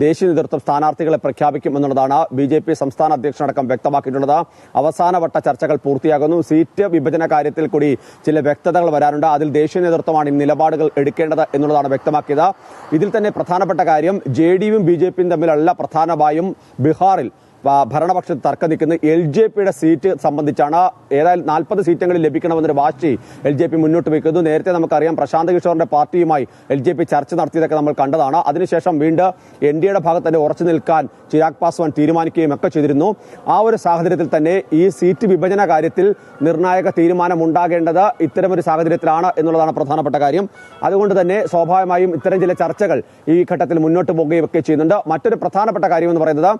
ദേശീയ നേതൃത്വം സ്ഥാനാർത്ഥികളെ പ്രഖ്യാപിക്കും എന്നുള്ളതാണ് BJP സംസ്ഥാന അധ്യക്ഷനടക്കം വ്യക്തമാക്കിയിട്ടുള്ളത്. അവസാനവട്ട ചർച്ചകൾ പൂർത്തിയാകുന്നു. സീറ്റ് വിഭജന കാര്യത്തിൽ കൂടി ചില വ്യക്തതകൾ വരാനുണ്ട്. അതിൽ ദേശീയ നേതൃത്വമാണ് നിലപാടുകൾ എടുക്കേണ്ടത് എന്നുള്ളതാണ് വ്യക്തമാക്കിയത്. ഇതിൽ തന്നെ പ്രധാനപ്പെട്ട കാര്യം JDUവും BJPയും തമ്മിലുള്ള പ്രധാനമായും ബീഹാറിൽ ഭരണപക്ഷത്ത് തർക്കം നിൽക്കുന്ന LJPയുടെ സീറ്റ് സംബന്ധിച്ചാണ്. ഏതായാലും 40 സീറ്റെങ്കിലും ലഭിക്കണമെന്നൊരു വാശി LJP മുന്നോട്ട് വയ്ക്കുന്നു. നേരത്തെ നമുക്കറിയാം പ്രശാന്ത് കിഷോറിന്റെ പാർട്ടിയുമായി LJP ചർച്ച നടത്തിയതൊക്കെ നമ്മൾ കണ്ടതാണ്. അതിനുശേഷം വീണ്ടും NDAയുടെ ഭാഗത്ത് തന്നെ ഉറച്ചു നിൽക്കാൻ ചിരാഗ് പാസ്വാൻ തീരുമാനിക്കുകയും ഒക്കെ ചെയ്തിരുന്നു. ആ ഒരു സാഹചര്യത്തിൽ തന്നെ ഈ സീറ്റ് വിഭജന കാര്യത്തിൽ നിർണായക തീരുമാനമുണ്ടാകേണ്ടത് ഇത്തരമൊരു സാഹചര്യത്തിലാണ് എന്നുള്ളതാണ് പ്രധാനപ്പെട്ട കാര്യം. അതുകൊണ്ട് തന്നെ സ്വാഭാവികമായും ഇത്തരം ചില ചർച്ചകൾ ഈ ഘട്ടത്തിൽ മുന്നോട്ട് പോകുകയും ഒക്കെ ചെയ്യുന്നുണ്ട്. മറ്റൊരു പ്രധാനപ്പെട്ട കാര്യം എന്ന് പറയുന്നത്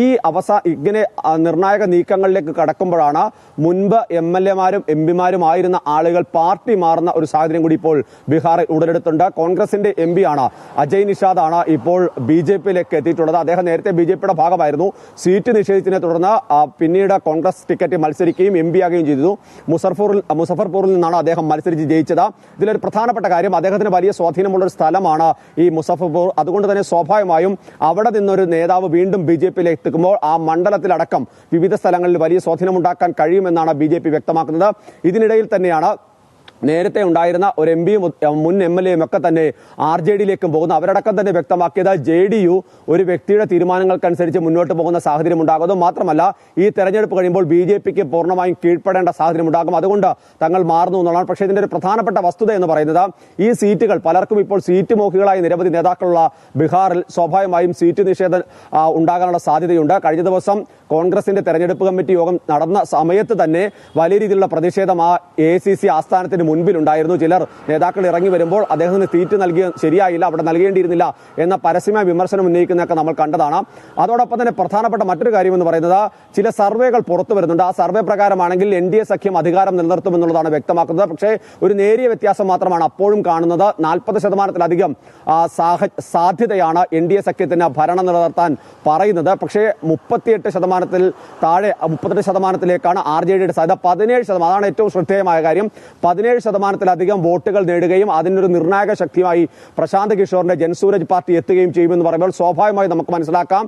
ഈ അവസാന ഇങ്ങനെ നിർണായക നീക്കങ്ങളിലേക്ക് കടക്കുമ്പോഴാണ് മുൻപ് MLA-മാരും MP-മാരുമായിരുന്ന ആളുകൾ പാർട്ടി മാറുന്ന ഒരു സാഹചര്യം കൂടി ഇപ്പോൾ ബീഹാറിൽ ഉടലെടുത്തുണ്ട്. കോൺഗ്രസിന്റെ MP ആണ് അജയ് നിഷാദാണ് ഇപ്പോൾ BJP-യിലേക്ക് എത്തിയിട്ടുള്ളത്. അദ്ദേഹം നേരത്തെ BJP-യുടെ ഭാഗമായിരുന്നു. സീറ്റ് നിഷേധിച്ചതിനെ തുടർന്ന് പിന്നീട് കോൺഗ്രസ് ടിക്കറ്റ് മത്സരിക്കുകയും MP ആകുകയും ചെയ്തു. മുസഫർപൂറിൽ നിന്നാണ് അദ്ദേഹം മത്സരിച്ച് ജയിച്ചത്. ഇതിലൊരു പ്രധാനപ്പെട്ട കാര്യം, അദ്ദേഹത്തിന് വലിയ സ്വാധീനമുള്ള ഒരു സ്ഥലമാണ് ഈ മുസഫർപൂർ. അതുകൊണ്ട് തന്നെ സ്വാഭാവികമായും അവിടെ നിന്നൊരു നേതാവ് വീണ്ടും BJP-യിലേക്ക് എത്തുമ്പോൾ ആ മണ്ഡലത്തിലടക്കം വിവിധ സ്ഥലങ്ങളിൽ വലിയ സ്വാധീനമുണ്ടാക്കാൻ കഴിയുമെന്നാണ് BJP വ്യക്തമാക്കുന്നത്. ഇതിനിടയിൽ തന്നെയാണ് നേരത്തെ ഉണ്ടായിരുന്ന ഒരു MP-യും മുൻ MLA-യും ഒക്കെ തന്നെ RJD-യിലേക്കും പോകുന്നു. അവരടക്കം തന്നെ വ്യക്തമാക്കിയത് JDU ഒരു വ്യക്തിയുടെ തീരുമാനങ്ങൾക്കനുസരിച്ച് മുന്നോട്ട് പോകുന്ന സാഹചര്യം ഉണ്ടാകും. മാത്രമല്ല ഈ തെരഞ്ഞെടുപ്പ് കഴിയുമ്പോൾ BJP-ക്ക് പൂർണ്ണമായും കീഴ്പ്പെടേണ്ട സാഹചര്യം ഉണ്ടാകും. അതുകൊണ്ട് തങ്ങൾ മാറുന്നു എന്നുള്ളതാണ്. പക്ഷേ ഇതിന്റെ ഒരു പ്രധാനപ്പെട്ട വസ്തുത എന്ന് പറയുന്നത് ഈ സീറ്റുകൾ പലർക്കും ഇപ്പോൾ സീറ്റ് മോഹികളായി നിരവധി നേതാക്കളുള്ള ബീഹാറിൽ സ്വാഭാവികമായും സീറ്റ് നിഷേധം ഉണ്ടാകാനുള്ള സാധ്യതയുണ്ട്. കഴിഞ്ഞ ദിവസം കോൺഗ്രസിന്റെ തെരഞ്ഞെടുപ്പ് കമ്മിറ്റി യോഗം നടന്ന സമയത്ത് തന്നെ വലിയ രീതിയിലുള്ള പ്രതിഷേധം ആ ACC ആസ്ഥാനത്തിന് മുൻപിലുണ്ടായിരുന്നു. ചിലർ നേതാക്കൾ ഇറങ്ങി വരുമ്പോൾ അദ്ദേഹത്തിന് സീറ്റ് ശരിയായില്ല, അവിടെ നൽകേണ്ടിയിരുന്നില്ല എന്ന പരസ്യമായ വിമർശനം ഉന്നയിക്കുന്നതൊക്കെ നമ്മൾ കണ്ടതാണ്. അതോടൊപ്പം തന്നെ പ്രധാനപ്പെട്ട മറ്റൊരു കാര്യം എന്ന് പറയുന്നത് ചില സർവേകൾ പുറത്തു വരുന്നുണ്ട്. ആ സർവേ പ്രകാരമാണെങ്കിൽ NDA സഖ്യം അധികാരം നിലനിർത്തുമെന്നുള്ളതാണ് വ്യക്തമാക്കുന്നത്. പക്ഷേ ഒരു നേരിയ വ്യത്യാസം മാത്രമാണ് അപ്പോഴും കാണുന്നത്. 40%-ലധികം സാധ്യതയാണ് NDA സഖ്യത്തിന് ഭരണം നിലനിർത്താൻ പറയുന്നത്. പക്ഷേ 38%-ൽ താഴെ 38%-ലേക്കാണ് RJD-യുടെ സാധ്യത. 17%, അതാണ് ഏറ്റവും ശ്രദ്ധേയമായ കാര്യം. 17%-ലധികം വോട്ടുകൾ നേടുകയും അതിനൊരു നിർണായക ശക്തിയായി പ്രശാന്ത് കിഷോറിന്റെ ജൻസൂരജ് പാർട്ടി എത്തുകയും ചെയ്യുമെന്ന് പറയുമ്പോൾ സ്വാഭാവികമായി നമുക്ക് മനസ്സിലാക്കാം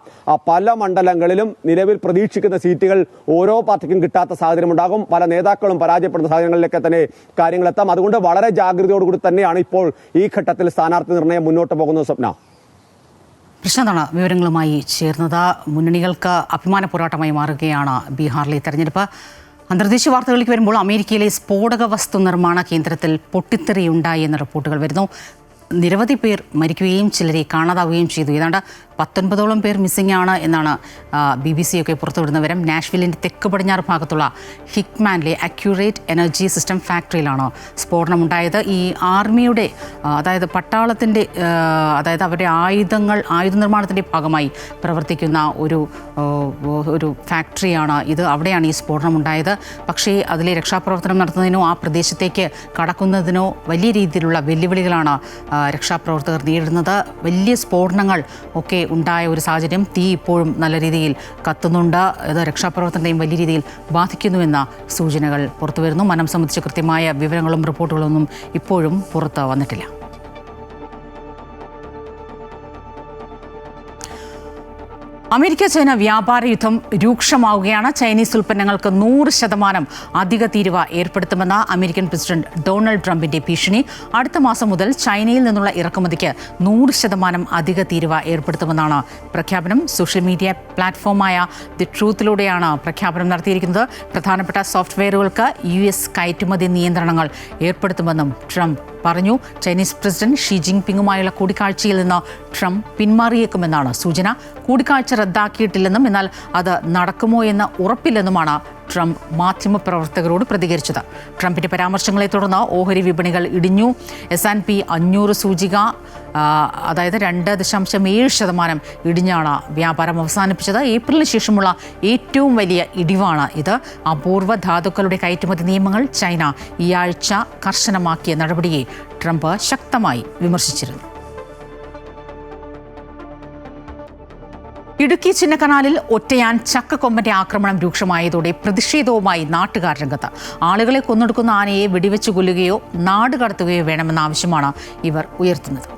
പല മണ്ഡലങ്ങളിലും നിലവിൽ പ്രതീക്ഷിക്കുന്ന സീറ്റുകൾ ഓരോ പാർട്ടിക്കും കിട്ടാത്ത സാഹചര്യം ഉണ്ടാകും. പല നേതാക്കളും പരാജയപ്പെടുന്ന സാഹചര്യങ്ങളിലേക്ക് തന്നെ കാര്യങ്ങളെത്താം. അതുകൊണ്ട് വളരെ ജാഗ്രതയോടുകൂടി തന്നെയാണ് ഇപ്പോൾ ഈ ഘട്ടത്തിൽ സ്ഥാനാർത്ഥി നിർണയം മുന്നോട്ട് പോകുന്നത്. സ്വപ്ന, പ്രശാന്താണ് വിവരങ്ങളുമായി ചേർന്നത്. മുന്നണികൾക്ക് അഭിമാന പോരാട്ടമായി മാറുകയാണ് ബീഹാറിലെ തെരഞ്ഞെടുപ്പ്. അന്തർദേശീയ വാർത്തകളിലേക്ക് വരുമ്പോൾ അമേരിക്കയിലെ സ്ഫോടക വസ്തു നിർമ്മാണ കേന്ദ്രത്തിൽ പൊട്ടിത്തെറിയുണ്ടായി എന്ന റിപ്പോർട്ടുകൾ വരുന്നു. നിരവധി പേർ മരിക്കുകയും ചിലരെ കാണാതാവുകയും ചെയ്തു. ഏതാണ്ട് 19ഓളം പേർ മിസ്സിംഗ് ആണ് എന്നാണ് BBC ഒക്കെ പുറത്തുവിടുന്ന വിവരം. നാഷ്വില്ലിൻ്റെ തെക്ക് പടിഞ്ഞാറ് ഭാഗത്തുള്ള ഹിക്മാനിലെ അക്യൂറേറ്റ് എനർജി സിസ്റ്റം ഫാക്ടറിയിലാണ് സ്ഫോടനമുണ്ടായത്. ഈ ആർമിയുടെ അതായത് പട്ടാളത്തിൻ്റെ അതായത് അവരുടെ ആയുധ നിർമ്മാണത്തിൻ്റെ ഭാഗമായി പ്രവർത്തിക്കുന്ന ഒരു ഫാക്ടറിയാണ് ഇത്. അവിടെയാണ് ഈ സ്ഫോടനമുണ്ടായത്. പക്ഷേ അതിലെ രക്ഷാപ്രവർത്തനം നടത്തുന്നതിനോ ആ പ്രദേശത്തേക്ക് കടക്കുന്നതിനോ വലിയ രീതിയിലുള്ള വെല്ലുവിളികളാണ് രക്ഷാപ്രവർത്തകർ നേരിടുന്നത്. വലിയ സ്ഫോടനങ്ങൾ ഒക്കെ ഉണ്ടായ ഒരു സാഹചര്യം. തീ ഇപ്പോഴും നല്ല രീതിയിൽ കത്തുന്നുണ്ട്. ഇത് രക്ഷാപ്രവർത്തനത്തെയും വലിയ രീതിയിൽ ബാധിക്കുന്നുവെന്ന സൂചനകൾ പുറത്തുവരുന്നു. മരണം സംബന്ധിച്ച് കൃത്യമായ വിവരങ്ങളും റിപ്പോർട്ടുകളൊന്നും ഇപ്പോഴും പുറത്ത് വന്നിട്ടില്ല. അമേരിക്ക ചൈന വ്യാപാര യുദ്ധം രൂക്ഷമാവുകയാണ്. ചൈനീസ് ഉൽപ്പന്നങ്ങൾക്ക് 100% അധിക തീരുവ ഏർപ്പെടുത്തുമെന്ന അമേരിക്കൻ പ്രസിഡന്റ് ഡൊണാൾഡ് ട്രംപിന്റെ ഭീഷണി. അടുത്ത മാസം മുതൽ ചൈനയിൽ നിന്നുള്ള ഇറക്കുമതിക്ക് 100% അധിക തീരുവ ഏർപ്പെടുത്തുമെന്നാണ് പ്രഖ്യാപനം. സോഷ്യൽ മീഡിയ പ്ലാറ്റ്ഫോമായ ദി ട്രൂത്തിലൂടെയാണ് പ്രഖ്യാപനം നടത്തിയിരിക്കുന്നത്. പ്രധാനപ്പെട്ട സോഫ്റ്റ്വെയറുകൾക്ക് US കയറ്റുമതി നിയന്ത്രണങ്ങൾ ഏർപ്പെടുത്തുമെന്നും ട്രംപ് പറഞ്ഞു. ചൈനീസ് പ്രസിഡന്റ് ഷീ ജിൻപിങ്ങുമായുള്ള കൂടിക്കാഴ്ചയിൽ നിന്ന് ട്രംപ് പിന്മാറിയേക്കുമെന്നാണ് സൂചന. കൂടിക്കാഴ്ച റദ്ദാക്കിയിട്ടില്ലെന്നും എന്നാൽ അത് നടക്കുമോ എന്ന് ഉറപ്പില്ലെന്നുമാണ് ട്രംപ് മാധ്യമപ്രവർത്തകരോട് പ്രതികരിച്ചത്. ട്രംപിന്റെ പരാമർശങ്ങളെ തുടർന്ന് ഓഹരി വിപണികൾ ഇടിഞ്ഞു. S&P 500 സൂചിക അതായത് 2.7% ഇടിഞ്ഞാണ് വ്യാപാരം അവസാനിപ്പിച്ചത്. ഏപ്രിലിന് ശേഷമുള്ള ഏറ്റവും വലിയ ഇടിവാണ് ഇത്. അപൂർവ ധാതുക്കളുടെ കയറ്റുമതി നിയമങ്ങൾ ചൈന ഈ ആഴ്ച കർശനമാക്കിയ നടപടിയെ ട്രംപ് ശക്തമായി വിമർശിച്ചിരുന്നു. ഇടുക്കി ചിന്നക്കനാലിൽ ഒറ്റയാൻ ചക്കക്കൊമ്പന്റെ ആക്രമണം രൂക്ഷമായതോടെ പ്രതിഷേധവുമായി നാട്ടുകാർ രംഗത്ത്. ആളുകളെ കൊന്നൊടുക്കുന്ന ആനയെ വെടിവെച്ച് കൊല്ലുകയോ നാട് കടത്തുകയോ വേണമെന്ന ആവശ്യമാണ് ഇവർ ഉയർത്തുന്നത്.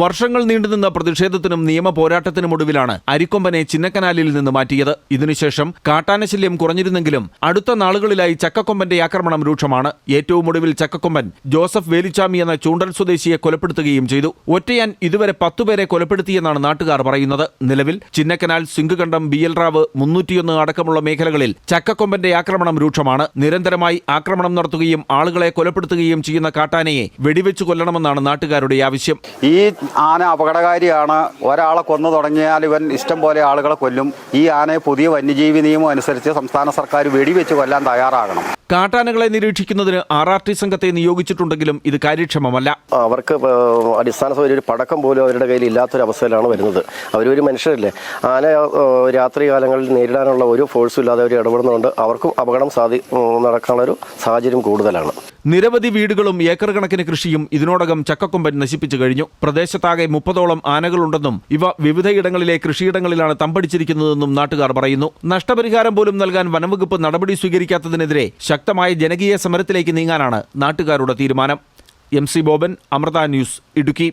വർഷങ്ങൾ നീണ്ടുനിന്ന പ്രതിഷേധത്തിനും നിയമ പോരാട്ടത്തിനുമൊടുവിലാണ് അരിക്കൊമ്പനെ ചിന്നക്കനാലിൽ നിന്ന് മാറ്റിയത്. ഇതിനുശേഷം കാട്ടാനശല്യം കുറഞ്ഞിരുന്നെങ്കിലും അടുത്ത നാളുകളിലായി ചക്കക്കൊമ്പന്റെ ആക്രമണം രൂക്ഷമാണ്. ഏറ്റവും ഒടുവിൽ ചക്കക്കൊമ്പൻ ജോസഫ് വേലിച്ചാമി എന്ന ചൂണ്ടൽ സ്വദേശിയെ കൊലപ്പെടുത്തുകയും ചെയ്തു. ഒറ്റയാൻ ഇതുവരെ 10 പേരെ കൊലപ്പെടുത്തിയെന്നാണ് നാട്ടുകാർ പറയുന്നത്. നിലവിൽ ചിന്നക്കനാൽ, സിംഗുകണ്ടം, BL റാവ്, 301 അടക്കമുള്ള മേഖലകളിൽ ചക്കക്കൊമ്പന്റെ ആക്രമണം രൂക്ഷമാണ്. നിരന്തരമായി ആക്രമണം നടത്തുകയും ആളുകളെ കൊലപ്പെടുത്തുകയും ചെയ്യുന്ന കാട്ടാനയെ വെടിവെച്ചു കൊല്ലണമെന്നാണ് നാട്ടുകാരുടെ ആവശ്യം. ഈ ആന അപകടകാരിയാണ്. ഒരാളെ കൊന്നു തുടങ്ങിയാൽ ഇവൻ ഇഷ്ടം പോലെ ആളുകളെ കൊല്ലും. ഈ ആനയെ പുതിയ വന്യജീവി നിയമം അനുസരിച്ച് സംസ്ഥാന സർക്കാർ വെടിവെച്ച് കൊല്ലാൻ തയ്യാറാകണം. കാട്ടാനകളെ നിരീക്ഷിക്കുന്നതിന് RRT സംഘത്തെ നിയോഗിച്ചിട്ടുണ്ടെങ്കിലും ഇത് കാര്യക്ഷമമല്ല. അവർക്ക് അടിസ്ഥാന സൗകര്യം, ഒരു പടക്കം പോലും അവരുടെ കയ്യിൽ ഇല്ലാത്തൊരവസ്ഥയിലാണ് വരുന്നത്. അവരൊരു മനുഷ്യരല്ലേ. ആന രാത്രി കാലങ്ങളിൽ നേരിടാനുള്ള ഒരു ഫോഴ്സും ഇല്ലാതെ അവർ ഇടപെടുന്നതുകൊണ്ട് അവർക്കും അപകടം നടക്കാനുള്ളൊരു സാഹചര്യം കൂടുതലാണ്. നിരവധി വീടുകളും ഏക്കർ കണക്കിന് കൃഷിയും ഇതിനോടകം ചക്കക്കൊമ്പൻ നശിപ്പിച്ചു കഴിഞ്ഞു. പ്രദേശത്താകെ 30ഓളം ആനകളുണ്ടെന്നും ഇവ വിവിധയിടങ്ങളിലെ കൃഷിയിടങ്ങളിലാണ് തമ്പടിച്ചിരിക്കുന്നതെന്നും നാട്ടുകാർ പറയുന്നു. നഷ്ടപരിഹാരം പോലും നൽകാൻ വനംവകുപ്പ് നടപടി സ്വീകരിക്കാത്തതിനെതിരെ ശക്തമായ ജനകീയ സമരത്തിലേക്ക് നീങ്ങാനാണ് നാട്ടുകാരുടെ തീരുമാനം. MC Boban, Amrita news, Idukki.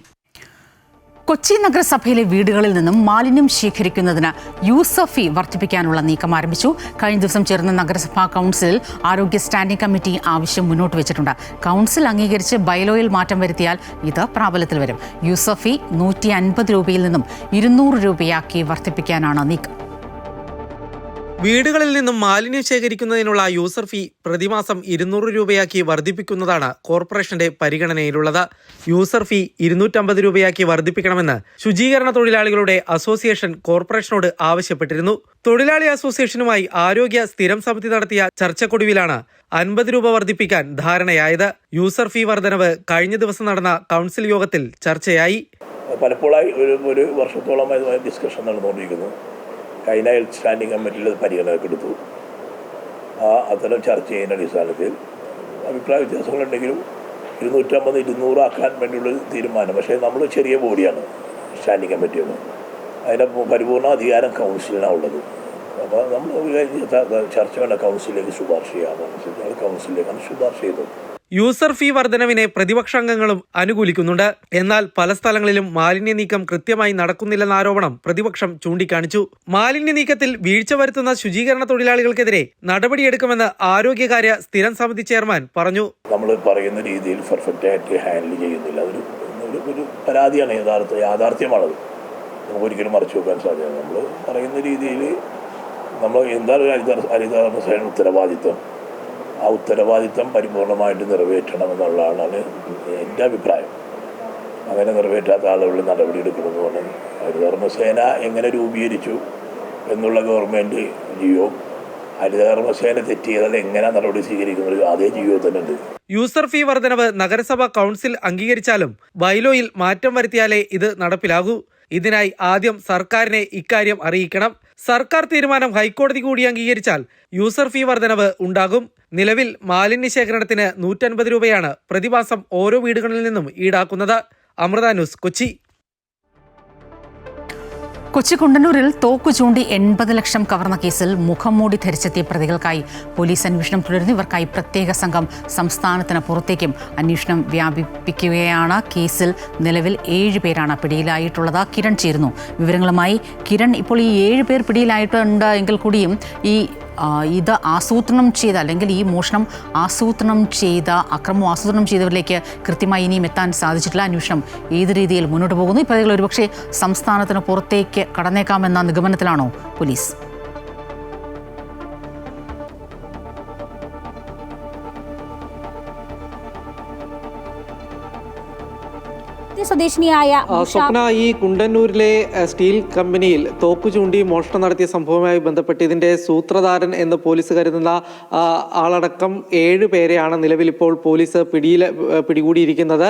കൊച്ചി നഗരസഭയിലെ വീടുകളിൽ നിന്നും മാലിന്യം ശേഖരിക്കുന്നതിന് യൂസർ ഫീ വർദ്ധിപ്പിക്കാനുള്ള നീക്കം ആരംഭിച്ചു. കഴിഞ്ഞ ദിവസം ചേർന്ന നഗരസഭാ കൗൺസിലിൽ ആരോഗ്യ സ്റ്റാൻഡിംഗ് കമ്മിറ്റി ആവശ്യം മുന്നോട്ട് വെച്ചിട്ടുണ്ട്. കൗൺസിൽ അംഗീകരിച്ച് ബൈലോയിൽ മാറ്റം വരുത്തിയാൽ ഇത് പ്രാബല്യത്തിൽ വരും. യൂസർ ഫീ 150 രൂപയിൽ നിന്നും 200 രൂപയാക്കി വർദ്ധിപ്പിക്കാനാണ് നീക്കം. വീടുകളിൽ നിന്നും മാലിന്യം ശേഖരിക്കുന്നതിനുള്ള യൂസർ ഫീ പ്രതിമാസം 200 രൂപയാക്കി വർദ്ധിപ്പിക്കുന്നതാണ് കോർപ്പറേഷന്റെ പരിഗണനയിലുള്ളത്. യൂസർ ഫീ 250 രൂപയാക്കി വർദ്ധിപ്പിക്കണമെന്ന് ശുചീകരണ തൊഴിലാളികളുടെ അസോസിയേഷൻ കോർപ്പറേഷനോട് ആവശ്യപ്പെട്ടിരുന്നു. തൊഴിലാളി അസോസിയേഷനുമായി ആരോഗ്യ സ്ഥിരം സമിതി നടത്തിയ ചർച്ചക്കൊടുവിലാണ് 50 രൂപ വർദ്ധിപ്പിക്കാൻ ധാരണയായത്. യൂസർ ഫീ വർധനവ് കഴിഞ്ഞ ദിവസം നടന്ന കൗൺസിൽ യോഗത്തിൽ ചർച്ചയായി. പലപ്പോഴായി ഒരു വർഷത്തോളമായി ഡിസ്കഷൻ നടന്നുകൊണ്ടിരിക്കുന്നു. കഴിഞ്ഞ ഹെൽത്ത് സ്റ്റാൻഡിംഗ് കമ്മിറ്റിയിൽ പരിഗണനക്കെടുത്തു. അത്തരം ചർച്ച ചെയ്യുന്ന അടിസ്ഥാനത്തിൽ അഭിപ്രായ വ്യത്യാസങ്ങളുണ്ടെങ്കിലും 250 200 ആക്കാൻ വേണ്ടിയുള്ളൊരു തീരുമാനം. പക്ഷേ നമ്മൾ ചെറിയ ബോഡിയാണ് സ്റ്റാൻഡിംഗ് കമ്മിറ്റിയൊന്നും. അതിൻ്റെ പരിപൂർണ അധികാരം കൗൺസിലിനാണ് ഉള്ളത്. അപ്പോൾ നമ്മൾ ചർച്ച വേണ്ട കൗൺസിലിലേക്ക് ശുപാർശ ചെയ്യാമെന്ന് ഞങ്ങൾ കൗൺസിലിലേക്കാണ് ശുപാർശ ചെയ്തത്. യൂസർ ഫീ വർധനവിനെ പ്രതിപക്ഷാംഗങ്ങളും അനുകൂലിക്കുന്നുണ്ട്. എന്നാൽ പല സ്ഥലങ്ങളിലും മാലിന്യ നീക്കം കൃത്യമായി നടക്കുന്നില്ലെന്ന ആരോപണം പ്രതിപക്ഷം ചൂണ്ടിക്കാണിച്ചു. മാലിന്യ നീക്കത്തിൽ വീഴ്ച വരുത്തുന്ന ശുചീകരണ തൊഴിലാളികൾക്കെതിരെ നടപടിയെടുക്കുമെന്ന് ആരോഗ്യകാര്യ സ്ഥിരം സമിതി ചെയർമാൻ പറഞ്ഞു. നമ്മൾ പറയുന്ന രീതിയിൽ പെർഫെക്റ്റ് ആയിട്ട് ഹാൻഡിൽ ചെയ്യുന്നില്ല. ഒരു പരാതിയാണ്, യാഥാർത്ഥ്യമാണത്. നമുക്കൊരിക്കലും മറച്ചു വെക്കാൻ സാധ്യത. നമ്മൾ പറയുന്ന രീതിയിൽ നമ്മൾ എന്താണ് ഹരിതകർമ്മസേന ഉത്തരവാദിത്വം, ആ ഉത്തരവാദിത്വം പരിപൂർണമായിട്ട് നിറവേറ്റണമെന്നുള്ളതാണ് എൻ്റെ അഭിപ്രായം. അങ്ങനെ നിറവേറ്റാത്ത ആളുകളിൽ നടപടിയെടുക്കണമെന്നാണ്. ഹരിതകർമ്മസേന എങ്ങനെ രൂപീകരിച്ചു എന്നുള്ള ഗവൺമെൻറ് ജിയോ, ഹരിതകർമ്മസേന തെറ്റ് ചെയ്താൽ എങ്ങനെ നടപടി സ്വീകരിക്കുന്നത് അതേ ജിയോ തന്നെ ഉണ്ട്. യൂസർ ഫീ വർധനവ് നഗരസഭ കൗൺസിൽ അംഗീകരിച്ചാലും ബൈലോയിൽ മാറ്റം വരുത്തിയാലേ ഇത് നടപ്പിലാകൂ. ഇതിനായി ആദ്യം സർക്കാരിനെ ഇക്കാര്യം അറിയിക്കണം. സർക്കാർ തീരുമാനം ഹൈക്കോടതി കൂടി അംഗീകരിച്ചാൽ യൂസർ ഫീ വർധനവ് ഉണ്ടാകും. നിലവിൽ മാലിന്യ ശേഖരണത്തിന് 150 രൂപയാണ് പ്രതിമാസം ഓരോ വീടുകളിൽ നിന്നും ഈടാക്കുന്നത്. അമൃത ന്യൂസ്, കൊച്ചി. കൊച്ചി കുണ്ടന്നൂരിൽ തോക്കു ചൂണ്ടി 80 ലക്ഷം കവർന്ന കേസിൽ മുഖംമൂടി ധരിച്ചെത്തിയ പ്രതികൾക്കായി പോലീസ് അന്വേഷണം തുടരുന്നു. ഇവർക്കായി പ്രത്യേക സംഘം സംസ്ഥാനത്തിന് പുറത്തേക്കും അന്വേഷണം വ്യാപിപ്പിക്കുകയാണ്. കേസിൽ നിലവിൽ 7 പേരാണ് പിടിയിലായിട്ടുള്ളത്. കിരൺ ചേരുന്നു വിവരങ്ങളുമായി. കിരൺ, ഇപ്പോൾ ഈ 7 പേർ പിടിയിലായിട്ടുണ്ട് എങ്കിൽ കൂടിയും ഇത് ആസൂത്രണം ചെയ്ത, അല്ലെങ്കിൽ ഈ മോഷണം ആസൂത്രണം ചെയ്ത, അക്രമം ആസൂത്രണം ചെയ്തവരിലേക്ക് കൃത്യമായി ഇനിയും എത്താൻ സാധിച്ചിട്ടില്ല. അന്വേഷണം ഏത് രീതിയിൽ മുന്നോട്ട് പോകുന്നു? ഈ പ്രതികൾ ഒരുപക്ഷെ സംസ്ഥാനത്തിന് പുറത്തേക്ക് കടന്നേക്കാമെന്ന നിഗമനത്തിലാണോ പോലീസ്? സ്വദേശിനിയായ സ്വപ്ന, ഈ കുണ്ടന്നൂരിലെ സ്റ്റീൽ കമ്പനിയിൽ തോക്കു ചൂണ്ടി മോഷണം നടത്തിയ സംഭവവുമായി ബന്ധപ്പെട്ട് ഇതിന്റെ സൂത്രധാരൻ എന്ന് പോലീസ് കരുതുന്ന ആളടക്കം 7 പേരെയാണ് നിലവിൽ ഇപ്പോൾ പോലീസ് പിടികൂടിയിരിക്കുന്നത്.